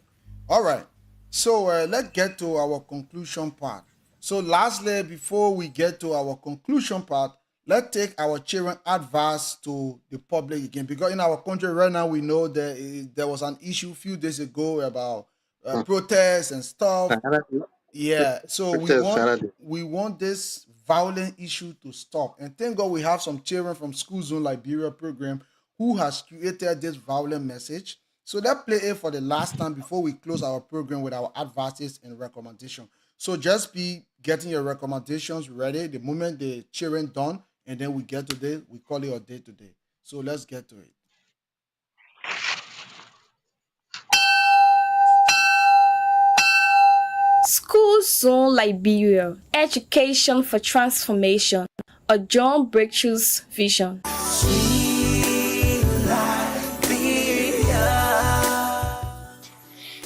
All right. So let's get to our conclusion part. So, lastly, before we get to our conclusion part, let's take our children advice to the public again. Because in our country right now, we know there was an issue a few days ago about Hmm. protests and stuff. Another Yeah, so we protest, want another. we want this violent issue to stop. And thank God we have some children from School Zone Liberia program who has created this violent message. So let's play it for the last time before we close our program with our advices and recommendation. So just be getting your recommendations ready the moment the children done, and then we get to this, we call it a day today. So let's get to it. School Zone Liberia Education for Transformation, a John Breakthrough's vision.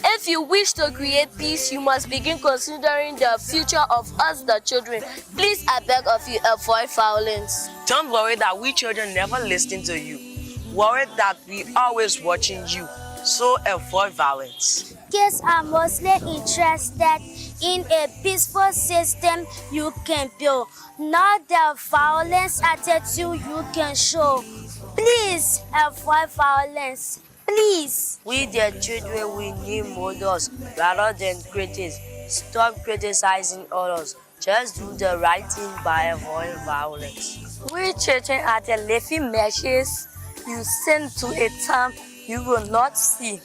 If you wish to create peace, you must begin considering the future of us, the children. Please, I beg of you, avoid violence. Don't worry that we children never listen to you. Worry that we always watching you. So avoid violence. Kids are mostly interested in a peaceful system you can build, not the violence attitude you can show. Please avoid violence. Please. We, the children, we need models rather than critics. Stop criticizing others. Just do the right thing by avoiding violence. We children are the living messages you send to a time you will not see.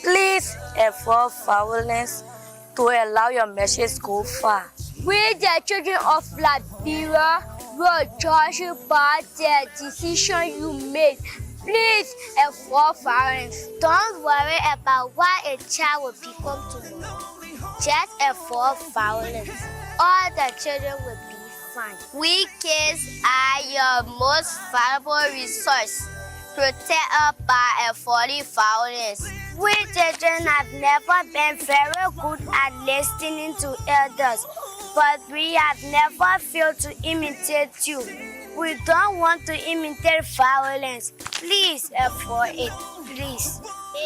Please avoid violence to allow your message go far. We, the children of Liberia, will judge you by the decision you made. Please avoid violence. Don't worry about what a child will become tomorrow. Just avoid violence. All the children will be fine. We kids are your most valuable resource. Protect us by avoiding violence. We children have never been very good at listening to elders, but we have never failed to imitate you. We don't want to imitate violence. Please avoid it. Please.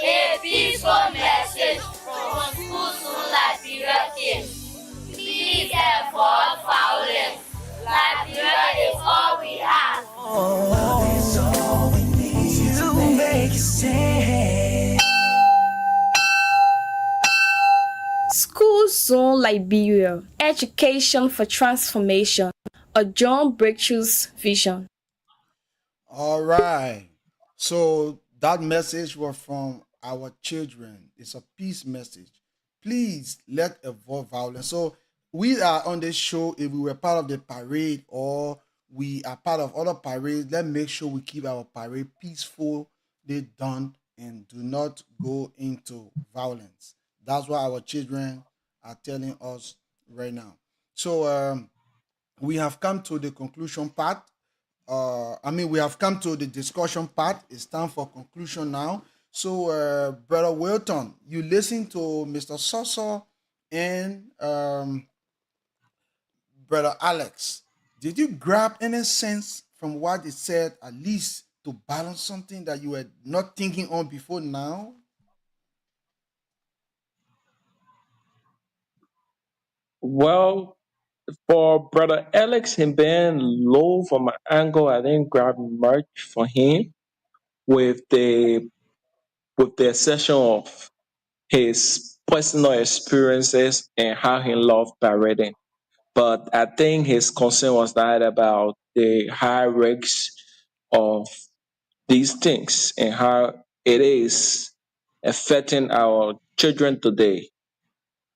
A peaceful message from School Soon Liberia Kids. Please avoid violence. Liberia is all we have. School Zone Liberia Education for Transformation, a John Breakthrough's vision. All right. So that message was from our children. It's a peace message. Please let avoid violence. So we are on this show. If we were part of the parade or we are part of other parades, let's make sure we keep our parade peaceful, they done, and do not go into violence. That's what our children are telling us right now. So we have come to the conclusion part. We have come to the discussion part. It's time for conclusion now. So, Brother Wilton, you listen to Mr. Soso and Brother Alex. Did you grab any sense from what they said, at least to balance something that you were not thinking on before now? Well, for brother Alex, him being low from my angle, I didn't grab much for him with the session of his personal experiences and how he loved parading. But I think his concern was that about the high risks of these things and how it is affecting our children today.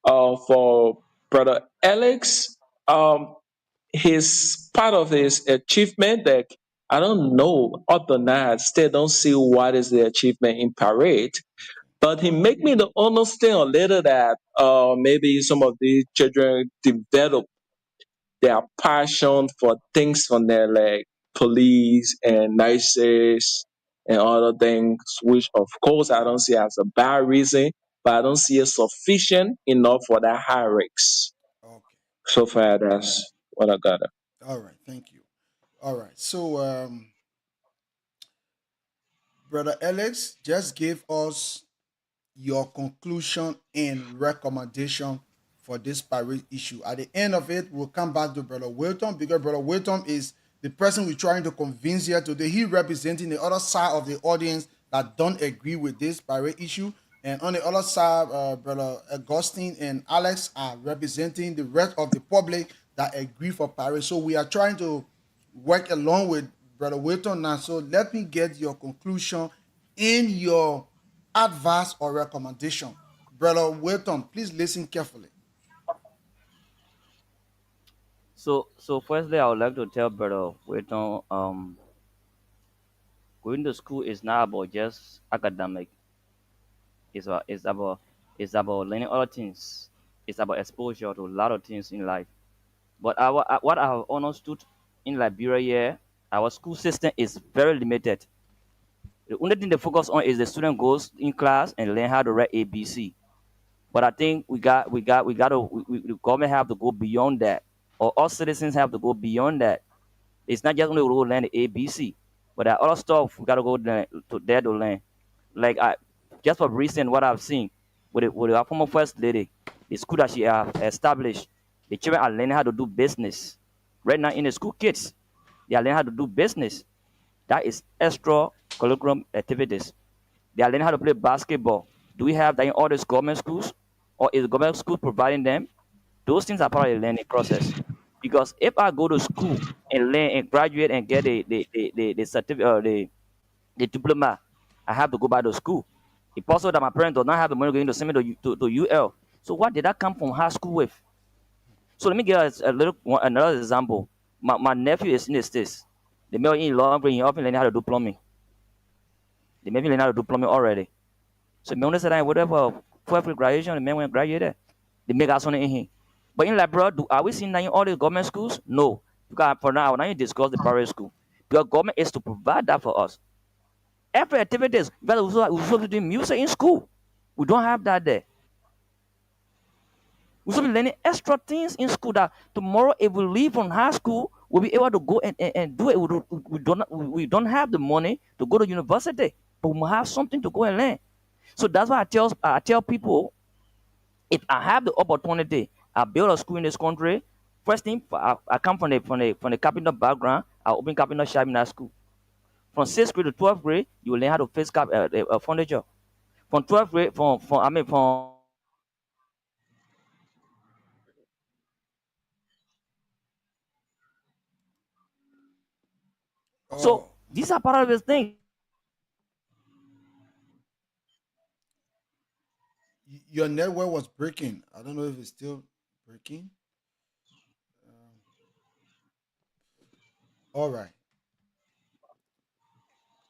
For brother Alex, um, his part of his achievement, like I don't know up to now, I still don't see what is the achievement in parade. But he make me to understand a little that maybe some of these children develop their passion for things from their like police and nurses and other things, which of course I don't see as a bad reason, but I don't see it sufficient enough for that high risks. Okay. So far, that's what I got. All right. Thank you. All right. So, Brother Alex, just give us your conclusion and recommendation for this pirate issue. At the end of it, we'll come back to Brother Wilton because Brother Wilton is the person we're trying to convince here today. He representing the other side of the audience that don't agree with this pirate issue. And on the other side, Brother Augustine and Alex are representing the rest of the public that agree for pirate. So we are trying to work along with Brother Wilton now. So let me get your conclusion in your advice or recommendation. Brother Wilton, please listen carefully. So firstly, I would like to tell Brother Waiton, going to school is not about just academic. It's about it's about it's about learning other things. It's about exposure to a lot of things in life. But what I have understood in Liberia here, our school system is very limited. The only thing they focus on is the student goes in class and learn how to write ABC. But I think the government have to go beyond that, or all citizens have to go beyond that. It's not just only to learn the ABC, but there are other stuff we gotta go there to learn. Like I, just for recent, what I've seen with our former first lady, the school that she have established, the children are learning how to do business. Right now in the school, kids they are learning how to do business. That is extra curriculum activities. They are learning how to play basketball. Do we have that in all these government schools, or is the government school providing them? Those things are part of the learning process. Because if I go to school and learn and graduate and get the certificate or the diploma, I have to go back to school. It's possible that my parents do not have the money going to send me to UL. So what did I come from high school with? So let me give us another example. My nephew is in the States. The male in Long he often learning how to do plumbing. They maybe learn how to do plumbing already. So me understand that whatever 12th graduation, the man went graduated. They make us on in here. But in Labrador, are we seeing that in all the government schools? No. Because for now, now you discuss the private school. Because government is to provide that for us. Every activities, we're supposed to do music in school. We don't have that there. We're supposed to be learning extra things in school that tomorrow, if we leave from high school, we'll be able to go and do it. We don't have the money to go to university, but we have something to go and learn. So that's why I tell people, if I have the opportunity, I build a school in this country. First thing, I come from the carpenter background. I open carpenter shop in that school. From sixth grade to 12th grade, you will learn how to fix furniture. From 12th grade, from I mean from so Oh, these are part of the thing. your network was breaking. I don't know if it's still breaking. Um, all right.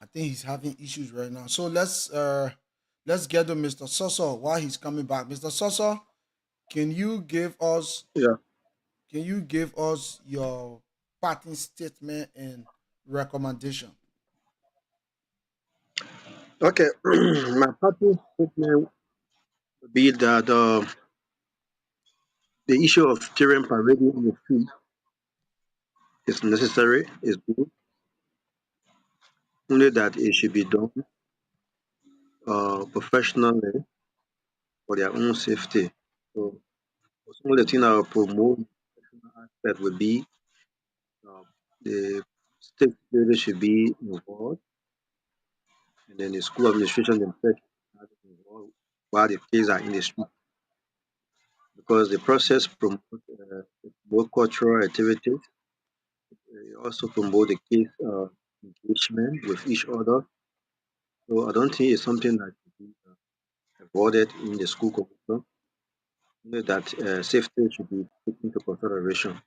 I think he's having issues right now. So let's get to Mr. Soso while he's coming back. Mr. Soso, can you give us Yeah. your parting statement and recommendation? Okay. My parting statement would be that the issue of children parading in the street is necessary, is good, only that it should be done professionally for their own safety. So some of the things I will promote that would be the state security should be involved, and then the school administration themselves should be involved while the kids are in the street, because the process promotes both cultural activities. It also promote the kids' engagement with each other. So I don't think it's something that should be avoided in the school curriculum. Only that safety should be taken into consideration.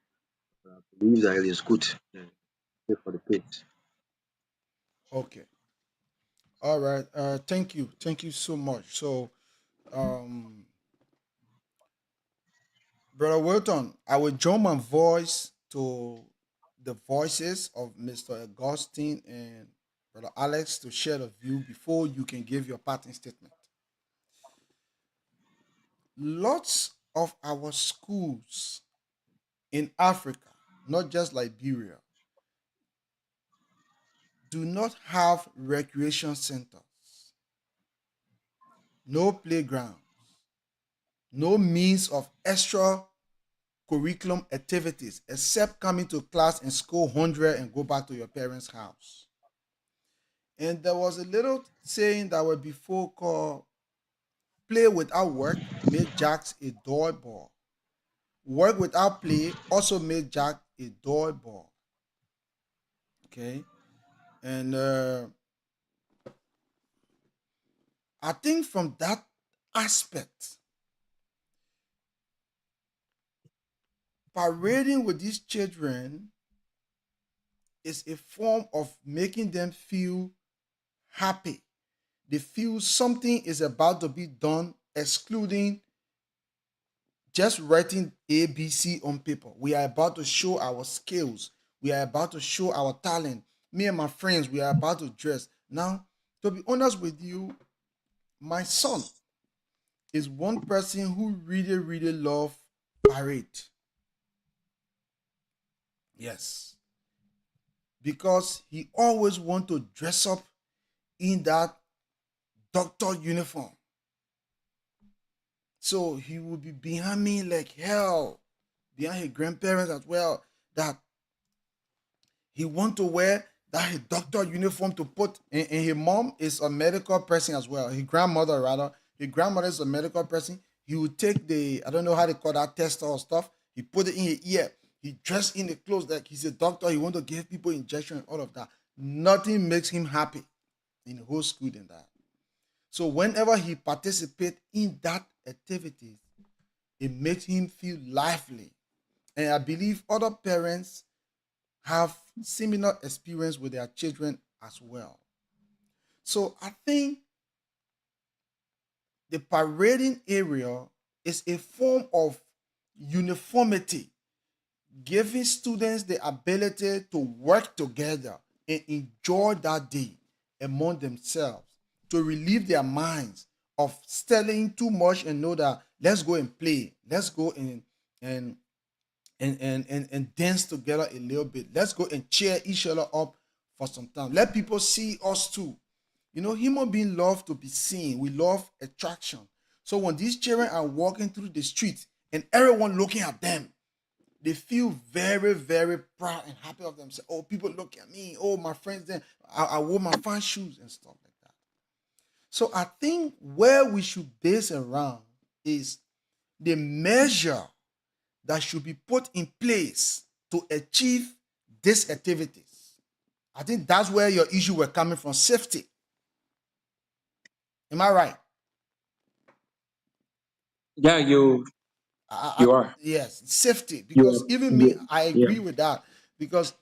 I believe that it is good for the kids. Okay. All right. Thank you. Thank you so much. So, um, Brother Wilton, I will join my voice to the voices of Mr. Augustine and Brother Alex, to share the view before you can give your parting statement. Lots of our schools in Africa, not just Liberia, do not have recreation centers, no playgrounds, no means of extra curriculum activities except coming to class and score 100 and go back to your parents' house. And there was a little saying that were before called play without work made Jacks a dull boy. Work without play also made Jack a dull boy. Okay. And I think from that aspect, parading with these children is a form of making them feel happy. They feel something is about to be done, excluding just writing ABC on paper. We are about to show our skills. We are about to show our talent. Me and my friends, we are about to dress. Now, to be honest with you, my son is one person who really, really love parade. Yes. Because he always want to dress up in that doctor uniform. So he will be behind me like hell, behind his grandparents as well, that he want to wear that his doctor uniform to put, and his mom is a medical person as well. His grandmother rather, his grandmother is a medical person. He would take the, I don't know how they call that test or stuff. He put it in his ear. He dressed in the clothes like he's a doctor. He want to give people injection and all of that. Nothing makes him happy in the whole school than that. So whenever he participates in that activities, it makes him feel lively. And I believe other parents have similar experience with their children as well. So I think the parading area is a form of uniformity, giving students the ability to work together and enjoy that day among themselves, to relieve their minds of studying too much and know that let's go and play, let's go and dance together a little bit, let's go and cheer each other up for some time, let people see us too. You know, human beings love to be seen. We love attraction. So when these children are walking through the street and everyone looking at them, they feel very, very proud and happy of themselves. Oh, people look at me. Oh, my friends, then I wore my fine shoes and stuff like that. So I think where we should base around is the measure that should be put in place to achieve these activities. I think that's where your issue were coming from, safety. Am I right? Yeah, you are. Yes, safety. You Because are. even me, I Yeah. agree with that. Because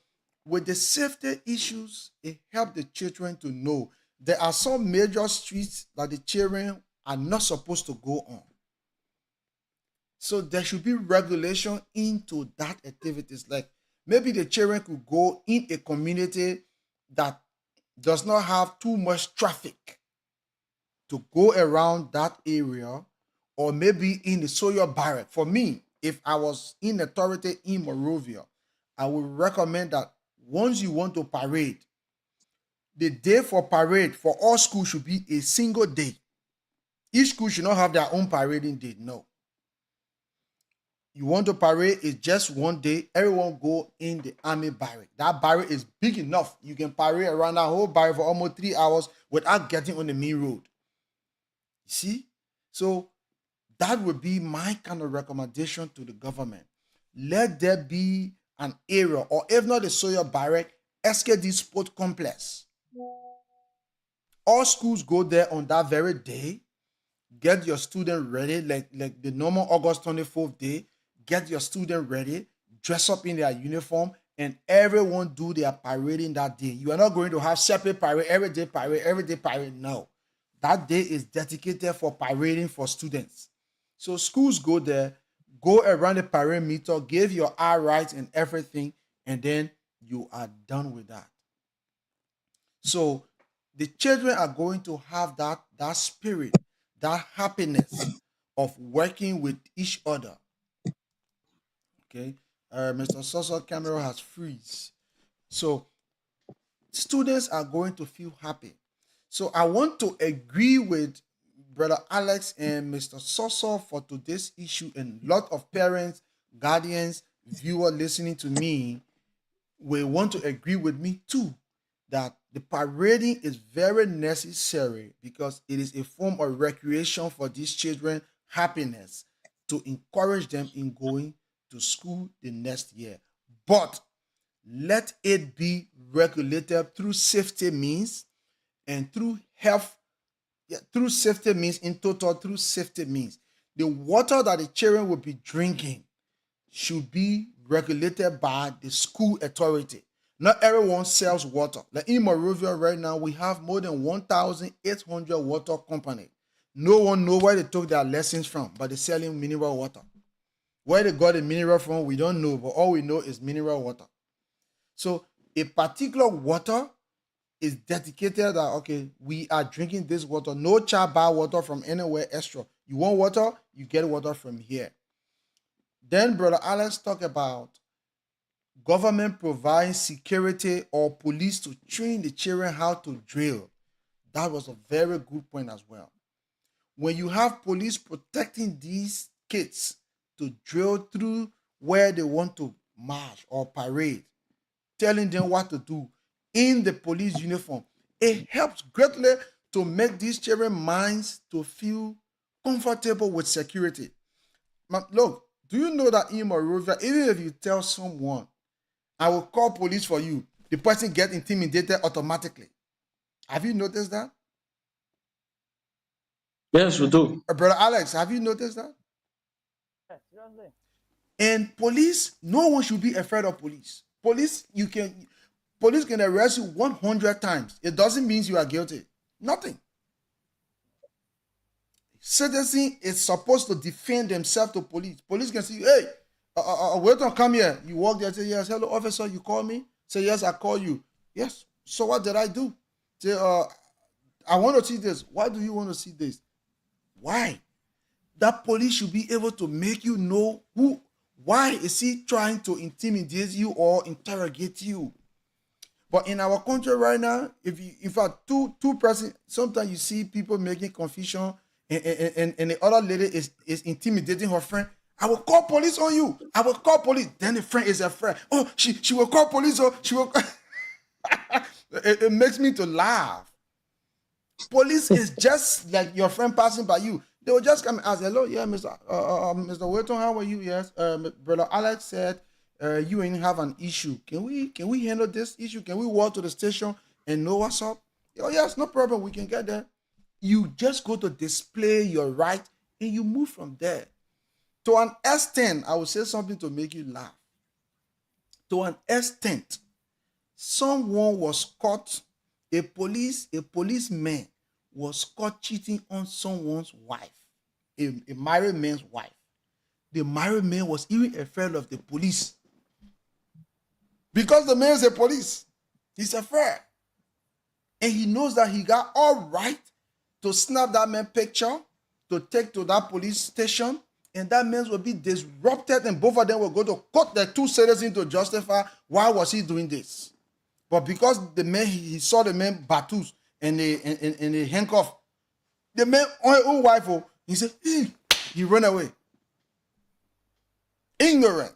with the safety issues, it helps the children to know there are some major streets that the children are not supposed to go on. So there should be regulation into that activities. Like maybe the children could go in a community that does not have too much traffic to go around that area, or maybe in the Sawyer Barrack. For me, if I was in authority in Morovia, I would recommend that once you want to parade, the day for parade for all schools should be a single day. Each school should not have their own parading day. No. You want to parade, it's just one day. Everyone go in the army barrack. That barrack is big enough. You can parade around that whole barrack for almost 3 hours without getting on the main road. You see? So that would be my kind of recommendation to the government. Let there be an area, or if not the Sawyer Barrack, SKD Sport Complex. All schools go there on that very day. Get your student ready, like the normal August 24th day. Get your student ready, dress up in their uniform, and everyone do their parading that day. You are not going to have separate parade, every day parade, every day parade. No. That day is dedicated for parading for students. So schools go there, go around the perimeter, give your eye rights and everything, and then you are done with that. So the children are going to have that spirit, that happiness of working with each other. Okay. Mr. Soso camera has freeze. So students are going to feel happy. So I want to agree with Brother Alex and Mr. Soso for today's issue, and a lot of parents, guardians, viewers listening to me will want to agree with me too that the parading is very necessary because it is a form of recreation for these children, happiness, to encourage them in going to school the next year. But let it be regulated through safety means and through health, yeah, through safety means, in total, through safety means. The water that the children will be drinking should be regulated by the school authority. Not everyone sells water. Like in Monrovia right now, we have more than 1,800 water companies. No one knows where they took their lessons from, but they're selling mineral water. Where they got the mineral from, we don't know, but all we know is mineral water. So a particular water is dedicated that, okay, we are drinking this water. No child buy water from anywhere extra. You want water, you get water from here. Then Brother Alex talked about government providing security or police to train the children how to drill. That was a very good point as well. When you have police protecting these kids to drill through where they want to march or parade, telling them what to do in the police uniform, it helps greatly to make these children's minds to feel comfortable with security. Look, do you know that in Monrovia, even if you tell someone, I will call police for you, the person gets intimidated automatically. Have you noticed that? Yes, we do. Brother Alex, have you noticed that? Yeah, seriously. And police, no one should be afraid of police. Police can arrest you 100 times. It doesn't mean you are guilty. Nothing. Citizen is supposed to defend themselves to police. Police can say, hey, wait on, come here. You walk there, say, yes, hello, officer, you call me? Say, yes, I call you. Yes. So what did I do? Say, I want to see this. Why do you want to see this? Why? That police should be able to make you know why is he trying to intimidate you or interrogate you. But in our country right now, if you two person, sometimes you see people making confusion, and the other lady is intimidating her friend. I will call police on you. I will call police. Then the friend is afraid. Oh, she will call police. Oh, she will. It makes me to laugh. Police is just like your friend passing by you. They will just come and ask, hello, yeah, Mr. Wilton, how are you? Yes, Brother Alex said you ain't have an issue. Can we handle this issue? Can we walk to the station and know what's up? Oh yes, no problem. We can get there. You just go to display your right and you move from there. To an extent, I will say something to make you laugh. To an extent, someone was caught, a policeman was caught cheating on someone's wife, a married man's wife. The married man was even afraid of the police. Because the man is a police, he's afraid. And he knows that he got all right to snap that man picture, to take to that police station, and that man will be disrupted, and both of them will go to court, the two citizens, to justify why was he doing this. But because the man, he saw the man batus and the handcuff, the man on his own wife, he said, he ran away. Ignorant.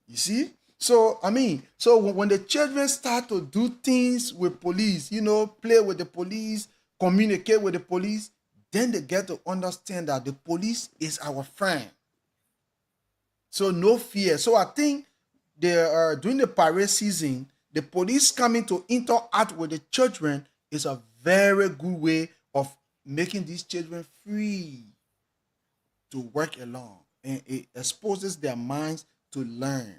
You see? So when the children start to do things with police, play with the police, communicate with the police, then they get to understand that the police is our friend. So no fear. So I think during the parade season, the police coming to interact with the children is a very good way of making these children free to work along, and it exposes their minds to learn.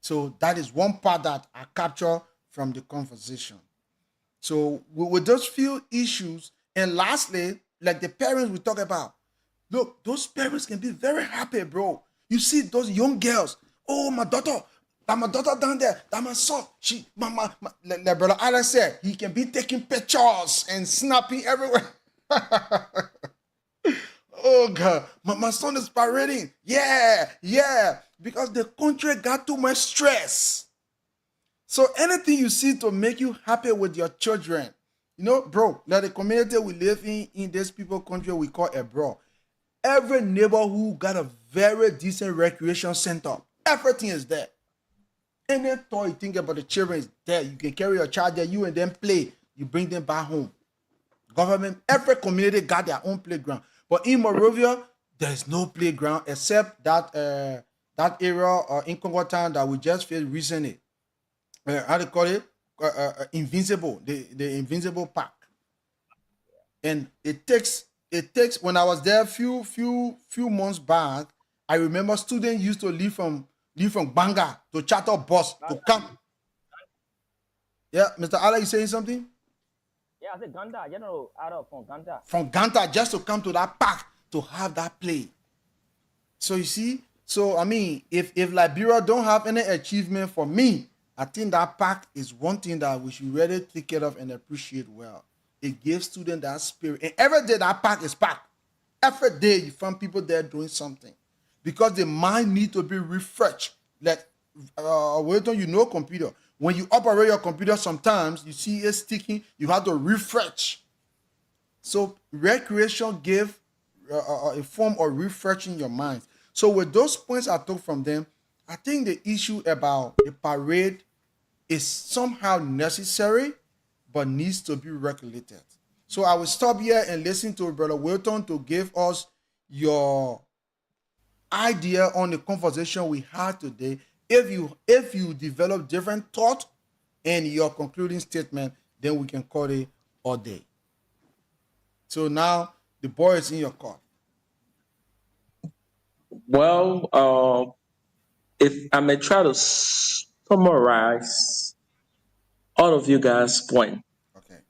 So that is one part that I capture from the conversation. So with those few issues, and lastly, like the parents we talk about, look, those parents can be very happy, bro. You see those young girls, oh, my daughter, That my daughter down there, that my son, like brother Alex said, he can be taking pictures and snapping everywhere. Oh God, my son is parading. Yeah, because the country got too much stress. So anything you see to make you happy with your children, bro, like the community we live in this people country we call a bro. Every neighborhood got a very decent recreation center. Everything is there. Any toy you think about the children is there. You can carry your child there, you and them play. You bring them back home. Government, every community got their own playground. But in Morovia, there's no playground except that area in Congo Town that we just faced recently. How do you call it? Invincible, the Invincible Park. And it takes when I was there few months back, I remember students used to leave from Banga to charter bus to come. Yeah, Mr. Allah, you saying something? Yeah, I said Ganda, General Adolf from Ganda. From Ganta just to come to that park to have that play. So you see, I mean, if Liberia don't have any achievement for me, I think that park is one thing that we should really take care of and appreciate well. It gives students that spirit. And every day that park is packed. Every day you find people there doing something. Because the mind need to be refreshed. Like, computer. When you operate your computer, sometimes you see it sticking, you have to refresh. So recreation give a form of refreshing your mind. So with those points I took from them, I think the issue about the parade is somehow necessary, but needs to be regulated. So I will stop here and listen to Brother Wilton to give us your idea on the conversation we had today. If you develop different thought and your concluding statement, then we can call it all day. So now the ball is in your court. Well, if I may try to summarize all of you guys' point, Okay.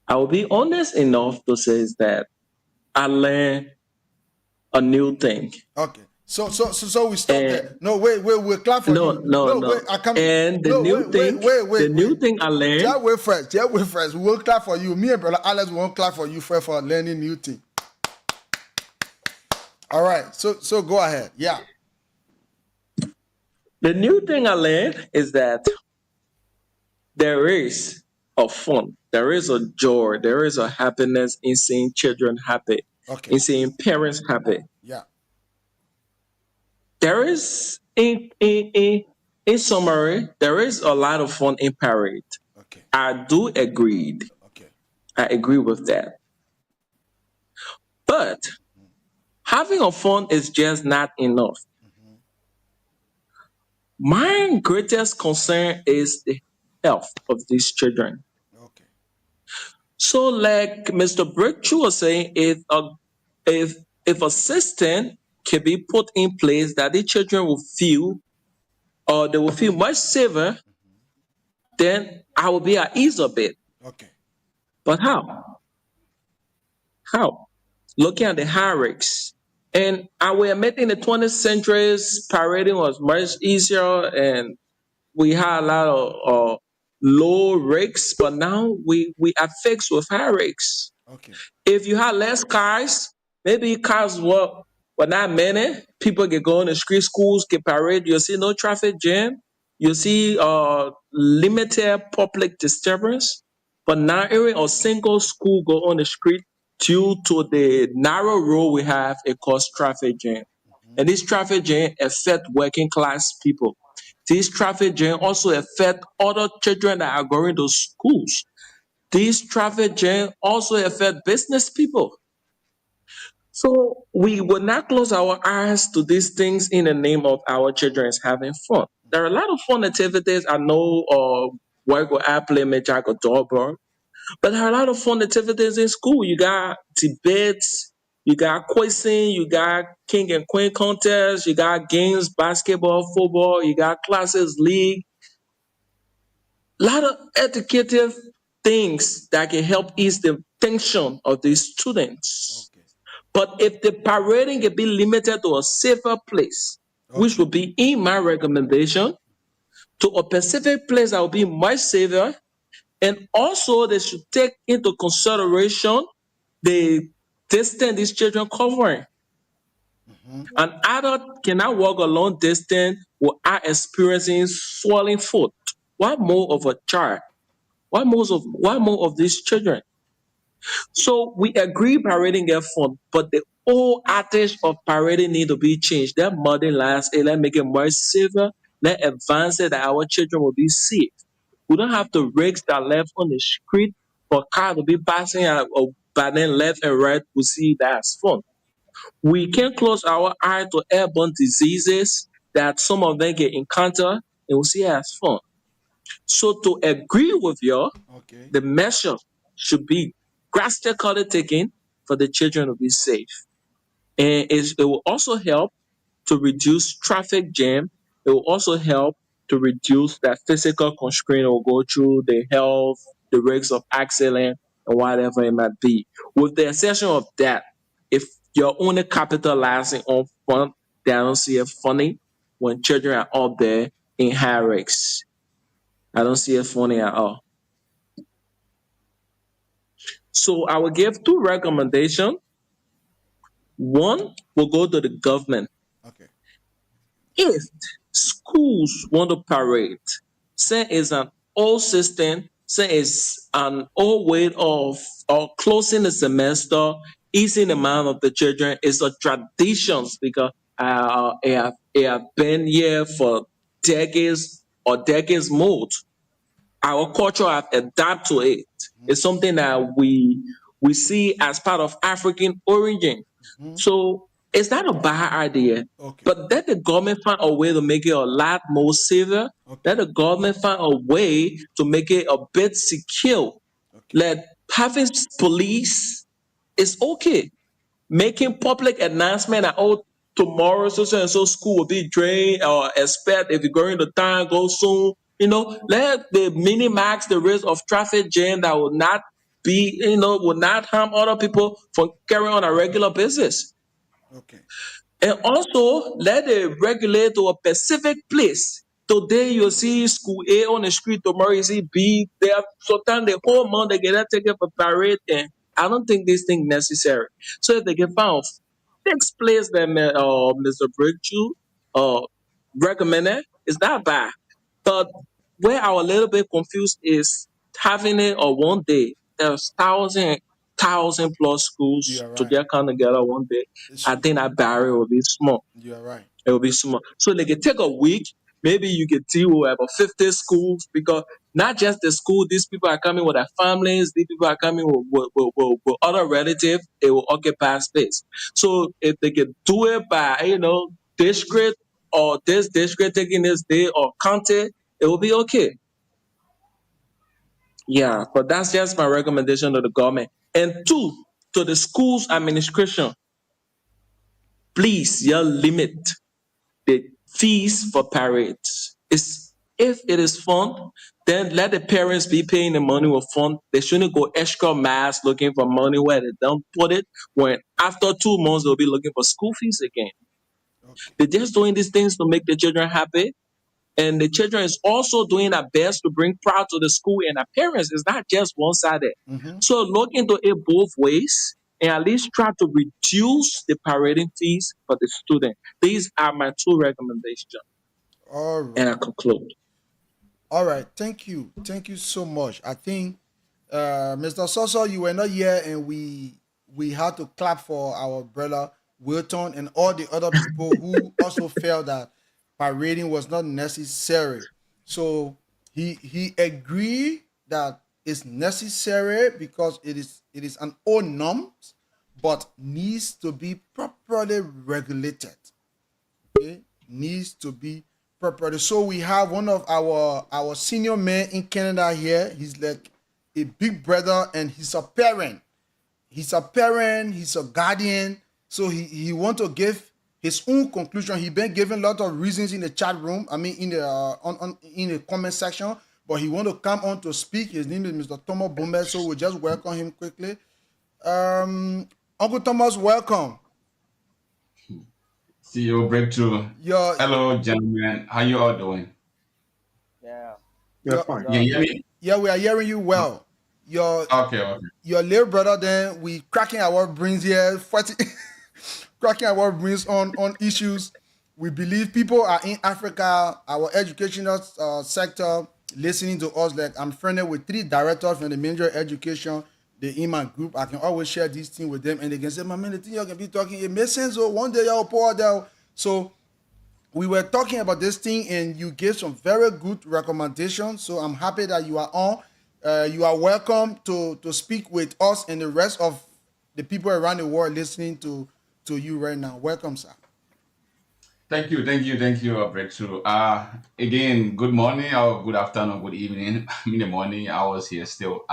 I will be honest enough to say is that I learned a new thing. Okay. So we stop And there. No, wait, we'll clap for no, you. no, Wait, no. I come. And the No, new thing, the new thing I learned. Just wait first. We will clap for you. Me and Brother Alex won't clap for you first for learning new thing. All right. So go ahead. Yeah. The new thing I learned is that there is a fun, there is a joy, there is a happiness in seeing children happy, Okay. in seeing parents happy. Yeah. There is, in summary, there is a lot of fun in parade. Okay. I do agree. Okay. I agree with that. But having a fun is just not enough. My greatest concern is the health of these children. Okay. So, like Mr. Breakthrough was saying, if a system can be put in place that the children will feel, or they will feel much safer, then I will be at ease a bit. Okay. But how? How? Looking at the high risks. And I will admit in the 20th centuries, parading was much easier and we had a lot of low risks, but now we are fixed with high risks. Okay. If you had less cars, maybe cars were not many. People can go on the street, schools can parade. You'll see no traffic jam. You see limited public disturbance. But now even a single school go on the street due to the narrow road we have, it causes traffic jam. And this traffic jam affect working class people. This traffic jam also affect other children that are going to schools. These traffic jam also affect business people. So we will not close our eyes to these things in the name of our children having fun. There are a lot of fun activities. I know work with Apple, Jack or Doorbell, but there are a lot of fun activities in school. You got debates, you got quizzing, you got king and queen contests, you got games, basketball, football, you got classes, league. A lot of educative things that can help ease the tension of these students. Okay. But if the parading can be limited to a safer place, which Okay. will be in my recommendation, to a specific place that will be much safer. And also, they should take into consideration the distance these children covering. An adult cannot walk a long distance without experiencing swelling foot. What more of a child? What more of these children? So we agree parading get fun, but the whole adage of parading need to be changed. That modern last, let's make it more safer. Let advance it that our children will be safe. We don't have to risk that left on the street for car to be passing out or banning left and right. We see that as fun. We can close our eye to airborne diseases that some of them get encounter, and we see it as fun. So to agree with you, Okay. the measure should be drastically taken for the children to be safe. And it will also help to reduce traffic jam. It will also help to reduce that physical constraint or go through the health, the risks of accident, and whatever it might be. With the exception of that, if you're only capitalizing on fun, then I don't see it funny when children are out there in high risks. I don't see it funny at all. So I will give two recommendations. One will go to the government. Okay. If schools want to parade, say it's an old system, say it's an old way of closing the semester, easing the mind of the children, it's a traditions because it have been here for decades or decades more. Our culture have adapted to it. It's something that we see as part of African origin. So it's not a bad idea, Okay. but let the government find a way to make it a lot more safer. Okay. Let the government find a way to make it a bit secure. Okay. Let having police is okay. Making public announcement that tomorrow so and so school will be drained or expect if you're going to town go soon. Let the minimize the risk of traffic jam that will not will not harm other people from carrying on a regular basis. Okay. And also let it regulate to a specific place. Today you see school A on the street, tomorrow you see B. They have sometimes the whole month they get that taken for parade, and I don't think this thing necessary. So if they can find a fixed place that Mr. Breakthrough recommended, it's not bad. But where I'm a little bit confused is having it on one day. There's thousand plus schools You are to right. get come together one day. It's I true. think that barrier will be small. You are right. It will be small. So they can take a week. Maybe you can deal with about 50 schools because not just the school, these people are coming with their families, these people are coming with other relatives, it will occupy space. So if they can do it by, district or this district taking this day or county, it will be okay. Yeah, but that's just my recommendation to the government. And two, to the schools administration, please, you limit the fees for parades. If it is fun, then let the parents be paying the money with fun. They shouldn't go extra miles looking for money where they don't put it. When after 2 months they'll be looking for school fees again. Okay. They're just doing these things to make the children happy. And the children is also doing their best to bring pride to the school and their parents. It's not just one-sided. Mm-hmm. So look into it both ways and at least try to reduce the parading fees for the student. These are my two recommendations. All And right. I conclude. All right. Thank you. Thank you so much. I think Mr. Soso, you were not here, and we had to clap for our brother Wilton and all the other people who also felt that parading was not necessary. So he agreed that it's necessary because it is an old norm, but needs to be properly regulated. Okay, needs to be properly. So we have one of our senior men in Canada here. He's like a big brother, and he's a parent. He's a parent. He's a guardian. So he want to give his own conclusion. He been giving a lot of reasons in the chat room. I mean, in the in the comment section. But he want to come on to speak. His name is Mr. Thomas Bomber. So we'll just welcome him quickly. Uncle Thomas, welcome. CEO Breakthrough. Your Hello, gentlemen. How you all doing? Yeah. We are your What's fine. You up? hear me? yeah, we are hearing you well. Your Okay, okay. your little brother, then we cracking our brains here, fighting, cracking our brains on issues. We believe people are in Africa, our educational sector, listening to us. Like I'm friendly with three directors from the Ministry of Education. They in my group. I can always share this thing with them, and they can say, "My man, the thing you can be talking, it makes sense. Oh, one day y'all pour out there." So we were talking about this thing and you gave some very good recommendations, so I'm happy that you are on. You are welcome to speak with us and the rest of the people around the world listening to you right now. Welcome, sir. Thank you, Breakthrough. Again, good morning or good afternoon, good evening. In the morning, I was here still.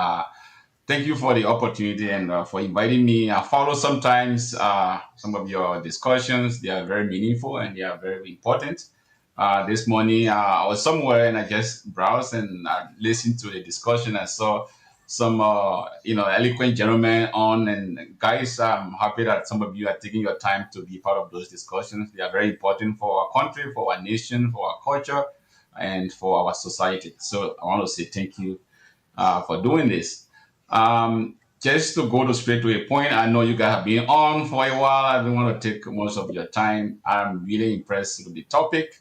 Thank you for the opportunity and for inviting me. I follow sometimes some of your discussions. They are very meaningful and they are very important. This morning, I was somewhere and I just browsed and listened to the discussion. I saw some, eloquent gentlemen on. And guys, I'm happy that some of you are taking your time to be part of those discussions. They are very important for our country, for our nation, for our culture, and for our society. So I want to say thank you for doing this. Just to go to straight to a point, I know you guys have been on for a while. I don't want to take most of your time. I'm really impressed with the topic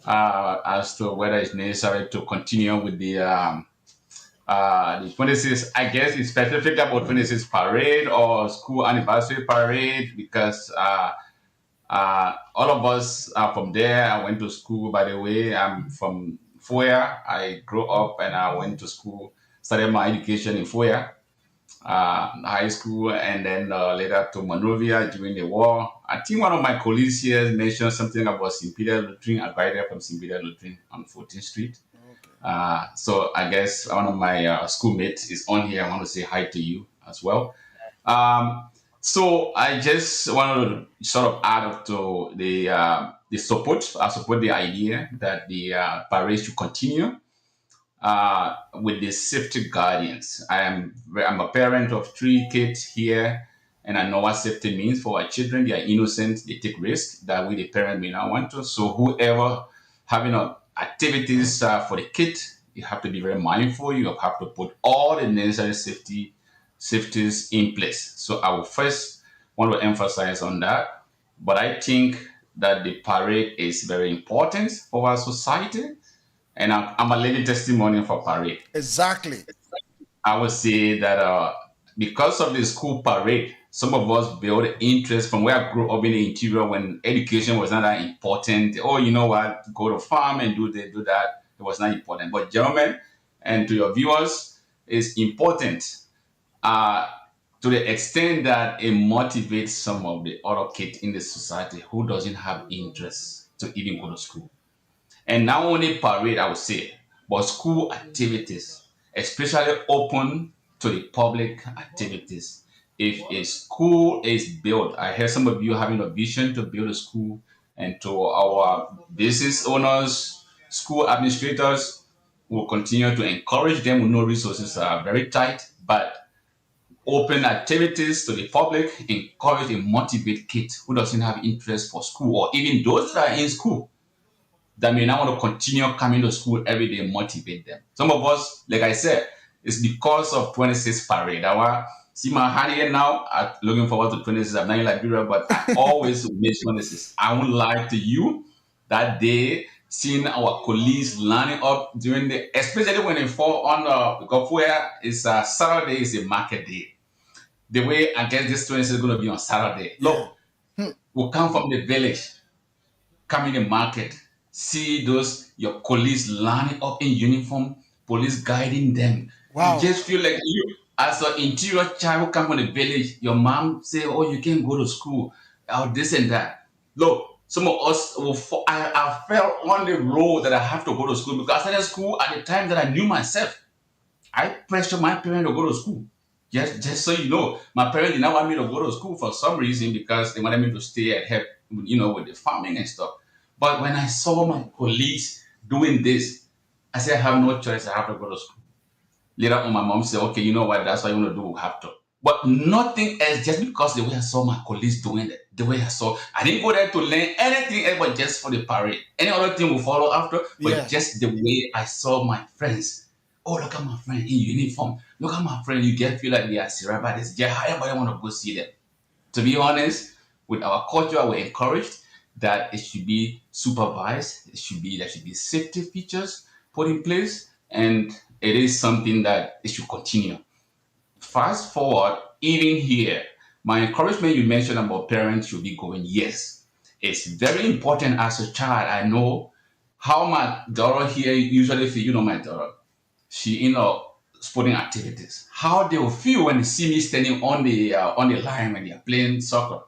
as to whether it's necessary to continue with the 26th. I guess it's specific about 26th parade or school anniversary parade because all of us are from there. I went to school, by the way. I'm from Foya. I grew up and I went to school, started my education in Foya high school, and then later to Monrovia during the war. I think one of my colleagues here mentioned something about St. Peter Lutheran. I graduated from St. Peter Lutheran on 14th Street. Okay. So I guess one of my schoolmates is on here. I want to say hi to you as well. So I just wanted to sort of add up to the support. I support the idea that the parade should continue with the safety guardians. I'm a parent of three kids here, and I know what safety means for our children. They are innocent. They take risks that we, the parent, may not want to. So whoever having activities for the kid, you have to be very mindful. You have to put all the necessary safeties in place. So I will first want to emphasize on that. But I think that the parade is very important for our society, and I'm a living testimony for parade. Exactly. I would say that because of the school parade, some of us build interest from where I grew up in the interior when education was not that important. Oh, you know what? Go to farm and do this, do that. It was not important. But gentlemen, and to your viewers, it's important uh, to the extent that it motivates some of the other kids in the society who doesn't have interest to even go to school. And not only parade, I would say, but school activities, especially open to the public activities. If a school is built, I hear some of you having a vision to build a school, and to our business owners, school administrators, will continue to encourage them. We know resources are very tight, but open activities to the public, encourage and motivate kids who doesn't have interest for school, or even those that are in school that may not want to continue coming to school every day, motivate them. Some of us, like I said, it's because of 26 parade. I want see my hand here now. I'm looking forward to 26. I'm not in Liberia, but I always miss 26. I won't lie to you that day, seeing our colleagues lining up during the, especially when they fall on because where it's a Saturday is a market day. The way I guess this 26 is going to be on Saturday. Yeah. Look, we come from the village, come in the market, see those your colleagues lining up in uniform, police guiding them. You Wow. just feel like you, as an interior child who come from the village, your mom say, "Oh, you can't go to school," or this and that. Look, some of us will. I felt on the road that I have to go to school because I started school at the time that I knew myself. I pressured my parents to go to school. Just so you know, my parents did not want me to go to school for some reason because they wanted me to stay and help, with the farming and stuff. But when I saw my colleagues doing this, I said, I have no choice. I have to go to school. Later on, my mom said, okay, you know what? That's what you want to do. We have to. But nothing else, just because the way I saw my colleagues doing it, the way I saw, I didn't go there to learn anything else but just for the parade. Any other thing will follow after, but Yeah. just the way I saw my friends. Oh, look at my friend in uniform. Look at my friend. You get feel like they are serious about this. Yeah, everybody want to go see them. To be honest, with our culture, we're encouraged that it should be supervised. There should be safety features put in place, and it is something that it should continue. Fast forward, even here, my encouragement you mentioned about parents should be going, yes, it's very important as a child. I know how my daughter here usually feel, my daughter, she in sporting activities, how they will feel when they see me standing on the line when they are playing soccer,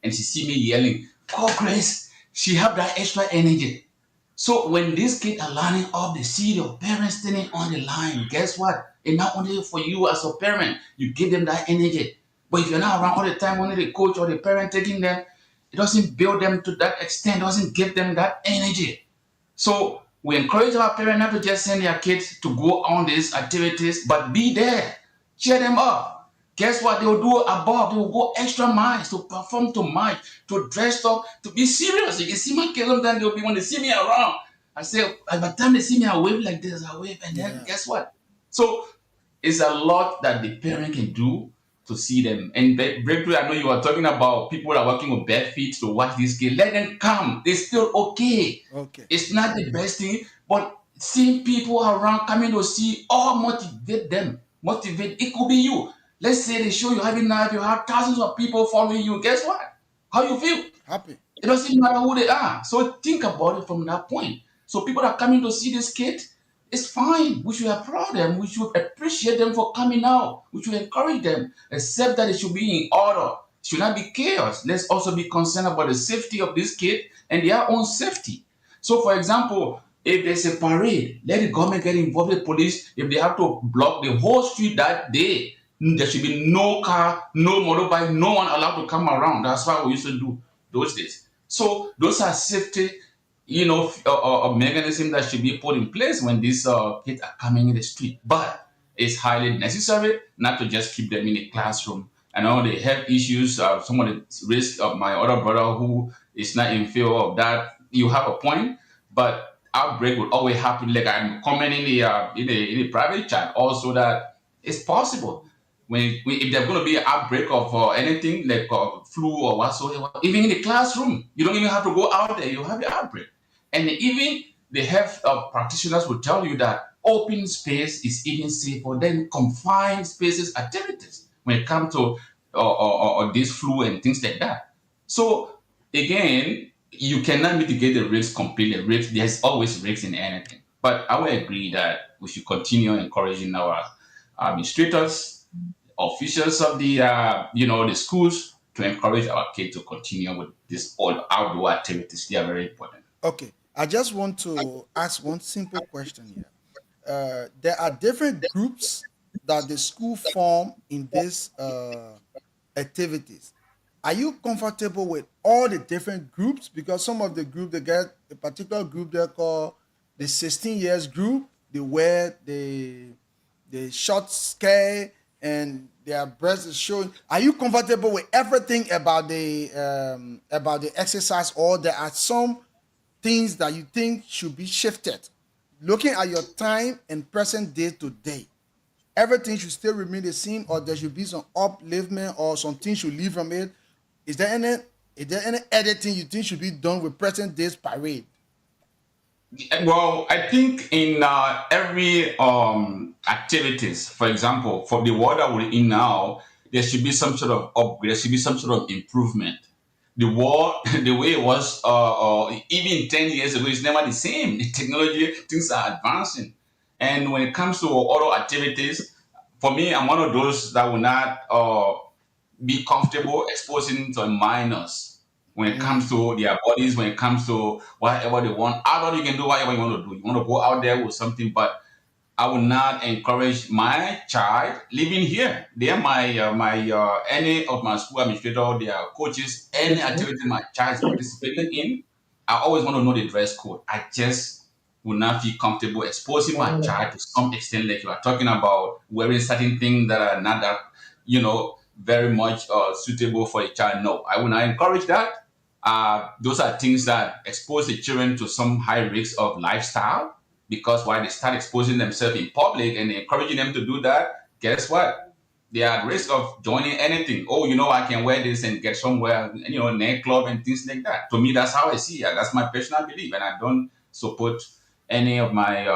and she see me yelling, "Oh, Grace!" She have that extra energy. So when these kids are lining up, they see your parents standing on the line. Guess what? It's not only for you as a parent, you give them that energy. But if you're not around all the time, only the coach or the parent taking them, it doesn't build them to that extent, doesn't give them that energy. So we encourage our parents not to just send their kids to go on these activities, but be there, cheer them up. Guess what? They will do above. They will go extra miles to perform to match, to dress up, to be serious. You can see my kids sometimes they'll be when they see me around. I say, by the time they see me, I wave like this, I wave, and then Yeah. guess what? So it's a lot that the parent can do to see them. And breakthrough, I know you are talking about people that are working with bare feet to watch this game. Let them come. It's still okay. Okay. It's not the best thing, but seeing people around coming to see or motivate them. Motivate. It could be you. Let's say they show you having now, you have thousands of people following you. Guess what? How you feel? Happy. It doesn't matter who they are. So think about it from that point. So people are coming to see this kid. It's fine. We should applaud them. We should appreciate them for coming out. We should encourage them. Except that it should be in order. It should not be chaos. Let's also be concerned about the safety of this kid and their own safety. So, for example, if there's a parade, let the government get involved with police. If they have to block the whole street that day, there should be no car, no motorbike, no one allowed to come around. That's what we used to do those days. So those are safety, mechanism that should be put in place when these kids are coming in the street. But it's highly necessary not to just keep them in a classroom. I know the health issues, some of the risk of my other brother who is not in favor of that. You have a point, but outbreak will always happen. Like I'm commenting in the private chat also that it's possible if there's going to be an outbreak of anything like flu or whatsoever, even in the classroom, you don't even have to go out there. You have the outbreak, and even the health practitioners will tell you that open space is even safer than confined spaces activities when it comes to this flu and things like that. So again, you cannot mitigate the risk completely. There's always risks in anything. But I would agree that we should continue encouraging our administrators, officials of the schools to encourage our kids to continue with this all outdoor activities. They are very important. Okay. I just want to ask one simple question here. There are different groups that the school form in these activities. Are you comfortable with all the different groups? Because some of the group they get a particular group they call the 16 years group. They wear the short skirt and their breast is showing. Are you comfortable with everything about the exercise, or there are some things that you think should be shifted? Looking at your time and present day to day, everything should still remain the same, or there should be some upliftment or some things should leave from it. Is there any is there any editing you think should be done with present day's parade? Well, I think in every activities, for example, for the world that we're in now, there should be some sort of upgrade. There should be some sort of improvement. The world, the way it was, even 10 years ago, is never the same. The technology, things are advancing, and when it comes to other activities, for me, I'm one of those that will not be comfortable exposing to minors when it comes to their bodies, when it comes to whatever they want. Adult, you can do whatever you want to do. You want to go out there with something, but I would not encourage my child living here. They are my any of my school administrator, their coaches, any activity my child is participating in. I always want to know the dress code. I just would not feel comfortable exposing my child to some extent, like you are talking about wearing certain things that are not that very much suitable for a child. No, I would not encourage that. Those are things that expose the children to some high risk of lifestyle, because while they start exposing themselves in public and encouraging them to do that, guess what? They are at risk of joining anything. Oh, I can wear this and get somewhere, nightclub and things like that. To me, that's how I see it. That's my personal belief, and I don't support any of my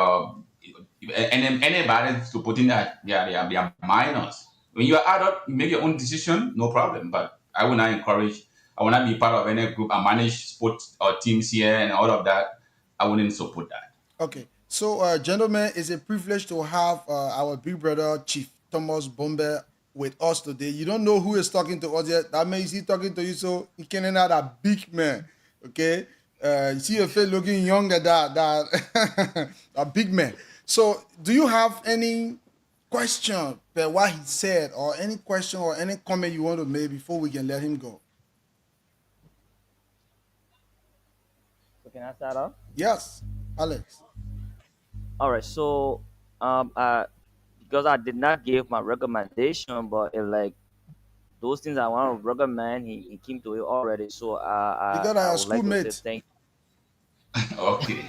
anybody supporting that they are minors. When you're adult, you make your own decision, no problem. But I will not encourage. I will not be part of any group. I manage sports or teams here and all of that. I wouldn't support that. Okay. So, gentlemen, it's a privilege to have our big brother, Chief Thomas Bombe, with us today. You don't know who is talking to us yet. That means he's talking to you, so he can not a big man. Okay. You see your face looking younger, that a big man. So, do you have any question about what he said, or any question or any comment you want to make before we can let him go? So can I start off? Yes, Alex. All right. So because I did not give my recommendation, but if like those things I want to recommend, he came to it already. So Because I our would like to say schoolmates. thank. Okay.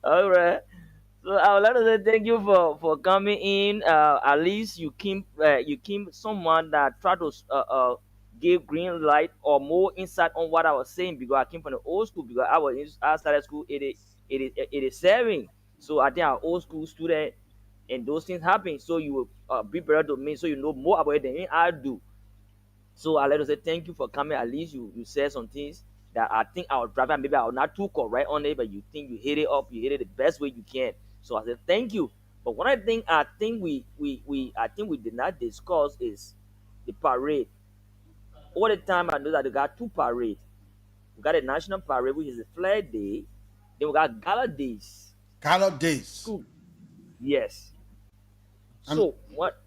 All right. So I would like to say thank you for coming in. At least you came someone that tried to give green light or more insight on what I was saying, because I came from the old school, because I started school 87. So I think I'm old school student, and those things happen. So you will be better to me, so you know more about it than I do. So I let us say thank you for coming. At least you said some things that I think I was driving, and maybe I was not too correct on it, but you think you hit it up, you hit it the best way you can. So I said thank you. But one thing I think we did not discuss is the parade. All the time I know that we got two parades. We got a national parade, which is a flag day. Then we got gala days. Gala days. School. Yes. I'm So what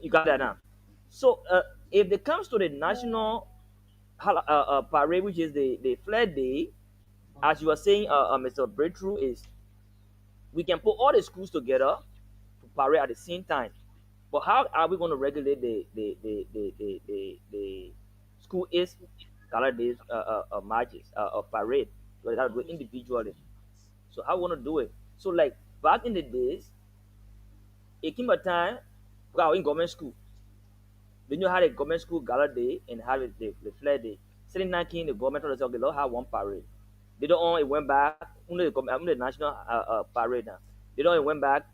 you got that now? So if it comes to the national parade, which is the flag day, as you were saying, Mr. Breakthrough, is we can put all the schools together to parade at the same time. But how are we going to regulate the school is color days marches parade? So they got to do it individually. So how we want to do it? So like back in the days, it came a time we are in government school. Then you had a government school gala day and had the flag day. Sitting 19, the government told us, okay, they'll have one parade. They don't own it went back under the national parade now. They don't it went back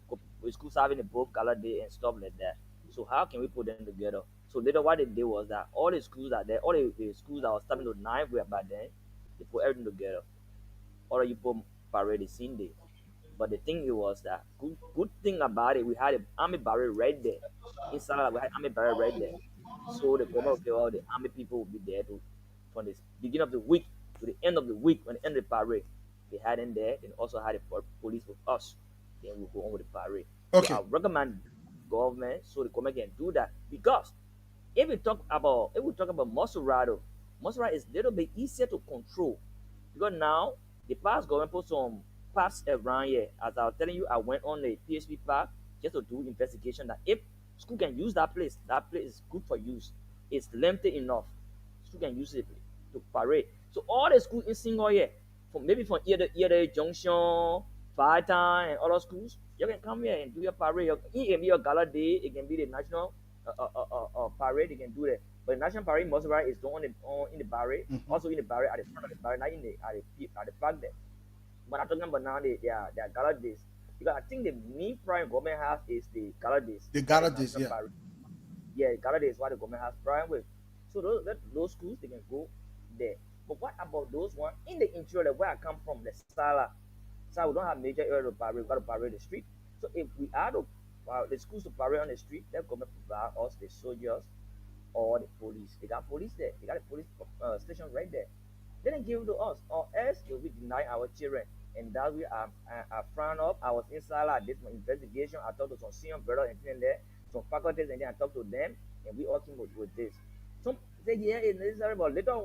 with schools having a both gala day and stuff like that. So how can we put them together? So later what they did was that all the schools that there, all the schools that was starting to nine were by then, they put everything together. Or you put parade the same day. But the thing it was that good thing about it, we had an army barrel right there. Inside we had army barrel right there. So the government, okay, all the army people will be there to from the beginning of the week to the end of the week, when the end of the parade. They had in there, and also had the police with us. Then we go on with the parade. So I okay. recommend government, so the government can do that, because if we talk about Maserati is a little bit easier to control, because now the past government put some parks around here. As I was telling you, I went on the PHP park just to do investigation that if school can use that place is good for use. It's limited enough. School can use it to parade. So all the schools in single here, from maybe from either Junction, Firetown, and other schools, you can come here and do your parade. It can be your gala day. It can be the national parade. You can do that. But the national parade, most of it is done in the barrel, Mhm. also in the barrel at the front of the barrel, not in the at the park there. But I'm talking about now their gala days. Because I think the main prime government has is the gala days, The not the gala days, national yeah. parade. Yeah, gala days is what the government has prime with. So those schools they can go there. But what about those ones in the interior where I come from, the Sala? So we don't have major area to parade, we got to parade the street. So if we add up the schools to parade on the street, the government provide us the soldiers or the police. They got police there. They got a police station right there. They didn't give it to us, or else they will deny our children. And that way, I frown up. I was inside. I did my investigation. I talked to some senior brother and things there, some faculties, and then I talked to them, and we all came with this. Some say, yeah, it's necessary, but later on,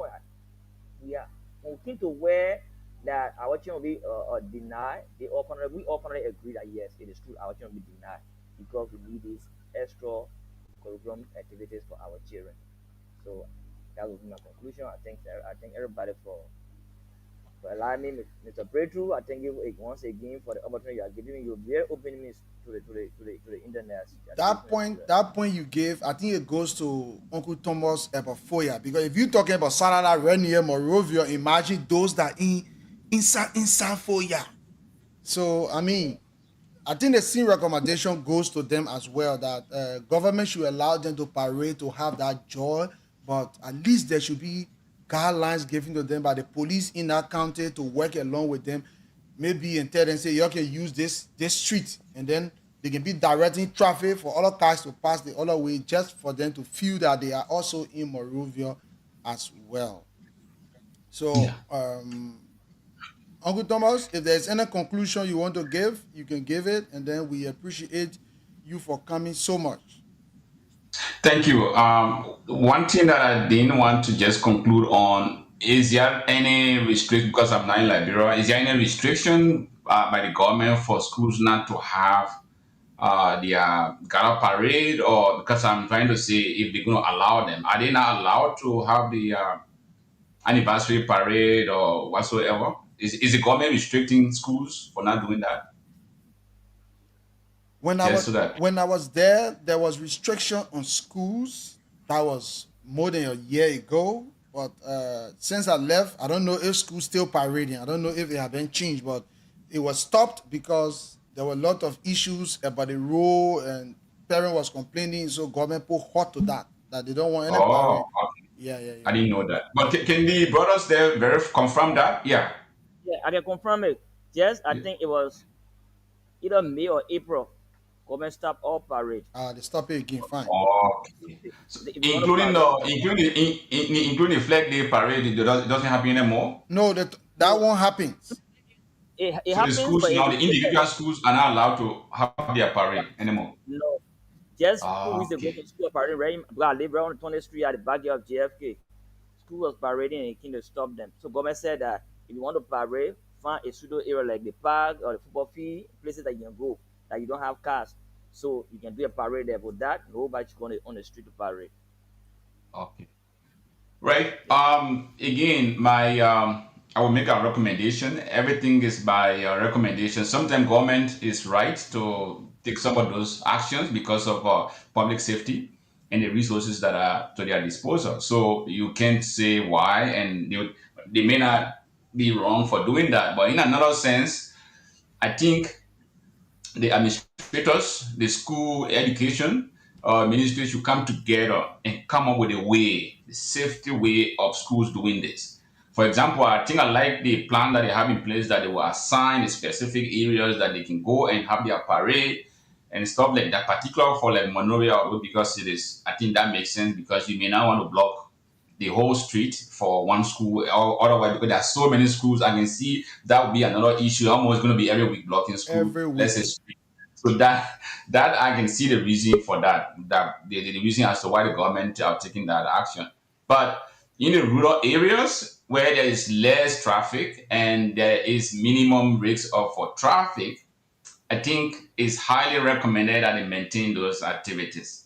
when we came to where that our children will be denied, we all finally agree that yes, it is true, our children will be denied. because we need these extra curriculum activities for our children. So that would be my conclusion. I thank everybody for allowing me, Mr. Breakthrough. I thank you once again for the opportunity you are giving me. You're very opening me to the internet. You are That teaching the point, students. that point you gave, I think it goes to Uncle Thomas Ebafoya, because if you're talking about Sarada, Renier, Morovia, imagine those that inside Foya. So I mean, I think the same recommendation goes to them as well, that government should allow them to parade, to have that joy, but at least there should be guidelines given to them by the police in that county to work along with them. Maybe and tell them, say you can use this street, and then they can be directing traffic for other cars to pass the other way, just for them to feel that they are also in Morovia as well. So Yeah. Uncle Thomas, if there's any conclusion you want to give, you can give it, and then we appreciate you for coming so much. Thank you. One thing that I didn't want to just conclude on, is there any restriction, because I'm not in Liberia, is there any restriction by the government for schools not to have their gala parade? Or because I'm trying to say, if they're going to allow them, are they not allowed to have the anniversary parade or whatsoever? Is the government restricting schools for not doing that? When I Just was so that. when I was there, there was restriction on schools. That was more than a year ago. But since I left, I don't know if schools still parading. I don't know if it have been changed, but it was stopped because there were a lot of issues about the rule, and parent was complaining. So government put hot to that they don't want any Oh, parade. okay. Yeah, yeah, I yeah. didn't know that. But can the brothers there confirm that? Yeah. Yeah, I can confirm it. Yes, I Yeah. think it was either May or April. Government stopped all parade. They stop it again. Fine. Okay. So If you want to including parade, including the Flag Day parade, it doesn't happen anymore. No, that no, won't happen. it So the happens, schools but now, it's the limited. individual schools are not allowed to have their parade anymore. No, just 2 weeks ago, Okay. the school was parading right. Because I live right on the 20th Street at the backyard of JFK. School was parading and it came to stop them. So government said that if you want to parade, find a pseudo area like the park or the football field, places that you can go that you don't have cars. So you can do a parade there. But that nobody's going on the street to parade. Okay. Right. Yeah. Again, my I will make a recommendation. Everything is by recommendation. Sometimes government is right to take some of those actions because of public safety and the resources that are to their disposal. So you can't say why, and they may not be wrong for doing that. But in another sense, I think the administrators, the school education ministry should come together and come up with a way, the safety way of schools doing this. For example, I think I like the plan that they have in place, that they will assign specific areas that they can go and have their parade and stuff like that, particular for like Monrovia, because it is, I think that makes sense, because you may not want to block the whole street for one school, or otherwise, because there are so many schools. I can see that would be another issue. Almost going to be every week blocking school. Every Let's week. say. So that I can see the reason for that. That the reason as to why the government are taking that action. But in the rural areas where there is less traffic and there is minimum risk of for traffic, I think it's highly recommended that they maintain those activities,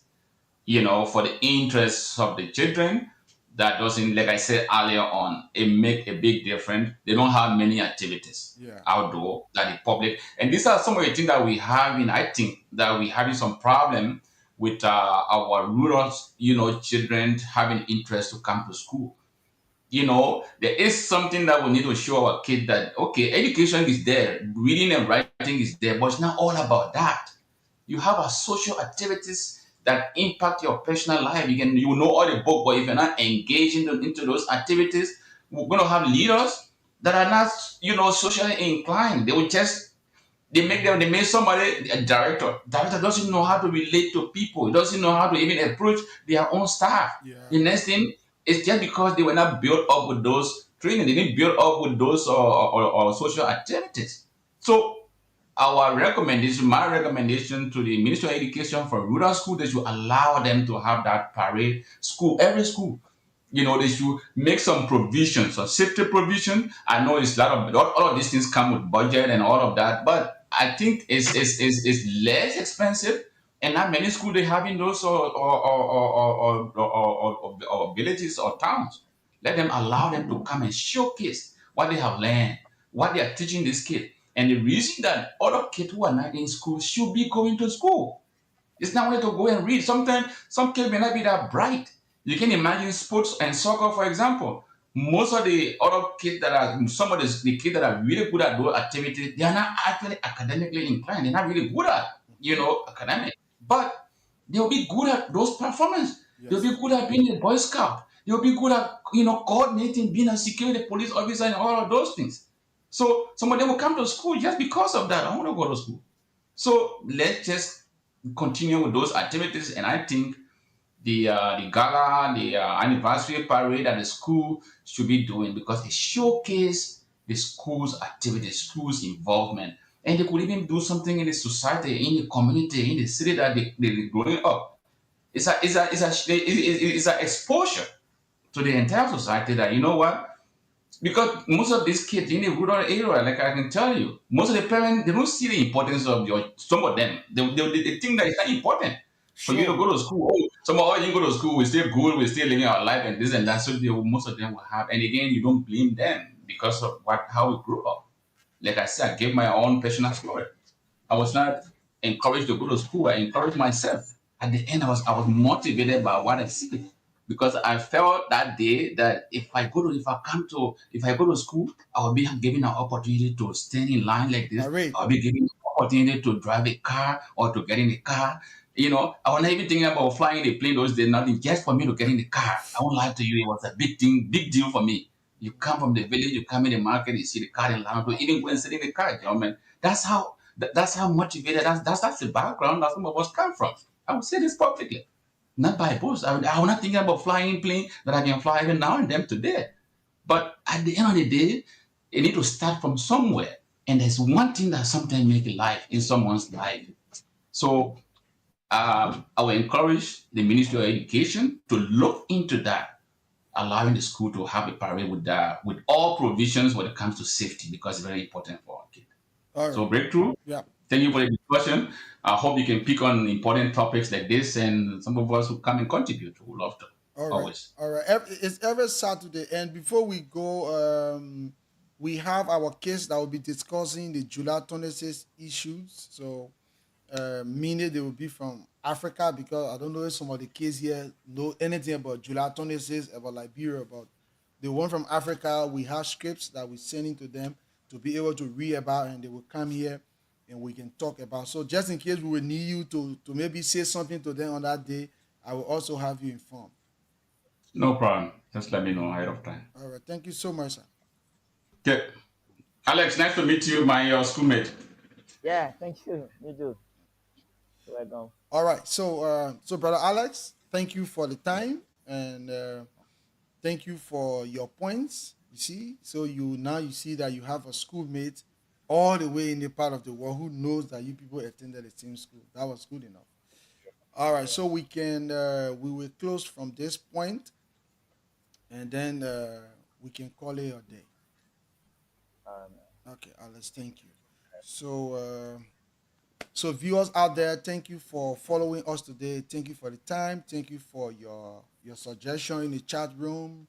for the interests of the children. That doesn't, like I said earlier on, it make a big difference. They don't have many activities Yeah. outdoor that the public, and these are some of the things that we have in. I think that we having some problem with our rural, children having interest to come to school. There is something that we need to show our kids, that okay, education is there, reading and writing is there, but it's not all about that. You have a social activities that impact your personal life. You know all the book, but if you're not engaged into those activities, we're gonna have leaders that are not, socially inclined. They will just they make somebody a director. Director doesn't know how to relate to people. He doesn't know how to even approach their own staff. Yeah. The next thing is just because they were not built up with those training, they didn't build up with those or social activities. So my recommendation to the Ministry of Education for rural school, they should allow them to have that parade every school. They should make some provisions, some safety provision. I know it's a lot of all of these things come with budget and all of that, but I think it's less expensive And not many schools they having those or villages or towns. Let them allow them to come and showcase what they have learned, what they are teaching this kid. And the reason that other kids who are not in school should be going to school. It's not only to go and read. Sometimes some kids may not be that bright. You can imagine sports and soccer, for example. Most of the other kids that are some of the kids that are really good at those activities, they are not actually academically inclined. They're not really good at academic, but they'll be good at those performances. They'll be good at being a boy scout. They'll be good at coordinating, being a security police officer, and all of those things. So some of them will come to school just because of that. I want to go to school. So let's just continue with those activities, and I think the gala, the anniversary parade that the school should be doing because it showcase the school's activity, school's involvement, and they could even do something in the society, in the community, in the city that they're growing up. It's a exposure to the entire society that you know what because most of these kids in the rural area, like I can tell you, most of the parents they don't see the importance of your some of them. They think that it's not important for you to Sure. go to school. Oh, some of you go to school, we still good, we still living our life and this and that. So most of them will have. And again, you don't blame them because of how we grew up. Like I said, I gave my own personal story. I was not encouraged to go to school. I encouraged myself. At the end, I was motivated by what I see because I felt that day that if I go to school, I will be given an opportunity to stand in line like this. Parade. I'll be given an opportunity to drive a car or to get in a car. I was not even thinking about flying the plane those days, nothing, just for me to get in the car. I won't lie to you, it was a big thing, big deal for me. You come from the village, you come in the market, you see the car in line, to even go and sit in the car, gentlemen. That's how motivated. That's the background that some of us come from. I would say this publicly, not by boast. I'm not thinking about flying plane that I can fly even now and then today. But at the end of the day, you need to start from somewhere. And there's one thing that sometimes make a life in someone's life. So I will encourage the Ministry of Education to look into that, allowing the school to have a parade with all provisions when it comes to safety because it's very important for our kids. All So right. breakthrough. Yeah. Thank you for the discussion. I hope you can pick on important topics like this, and some of us who come and contribute. We love to All right. always. All right. It's every Saturday. And before we go, we have our case that will be discussing the July 26 issues. So, meaning they will be from Africa because I don't know if some of the kids here know anything about July 26, about Liberia, but the one from Africa, we have scripts that we're sending to them to be able to read about, and they will come here and we can talk about. So, just in case we will need you to maybe say something to them on that day, I will also have you informed. No problem. Just let me know ahead of time. All right. Thank you so much, sir. Okay. Alex, nice to meet you, my schoolmate. Yeah, thank you. You too. You're welcome. All right. So brother Alex, thank you for the time and thank you for your points. You see, so you see that you have a schoolmate all the way in the part of the world who knows that you people attended the same school. That was good enough. All right. So we will close from this point and then we can call it a day. Um, Okay, Alex. Thank you. So. So, viewers out there, thank you for following us today. Thank you for the time. Thank you for your suggestion in the chat room.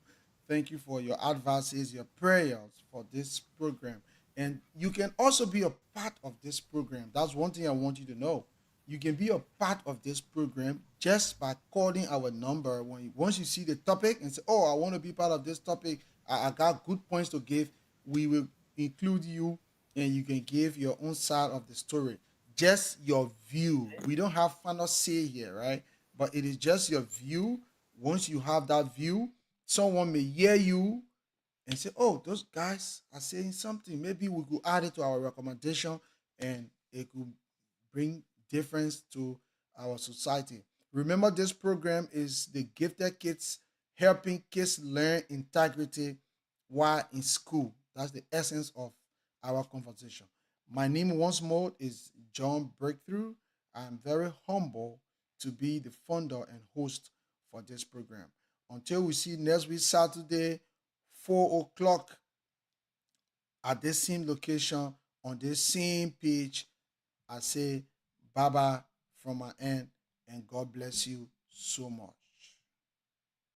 Thank you for your advices, your prayers for this program. And you can also be a part of this program. That's one thing I want you to know. You can be a part of this program just by calling our number once you see the topic and say, "Oh, I want to be part of this topic. I got good points to give." We will include you, and you can give your own side of the story, just your view. We don't have final say here, right? But it is just your view. Once you have that view, someone may hear you and say, "Oh, those guys are saying something. Maybe we could add it to our recommendation, and it could bring difference to our society." Remember, this program is the Gifted Kids, helping kids learn integrity while in school. That's the essence of our conversation. My name once more is John Breakthrough. I'm very humble to be the founder and host for this program. Until we see next week, Saturday, 4 o'clock at the same location on the same page, I say bye bye from my end, and God bless you so much.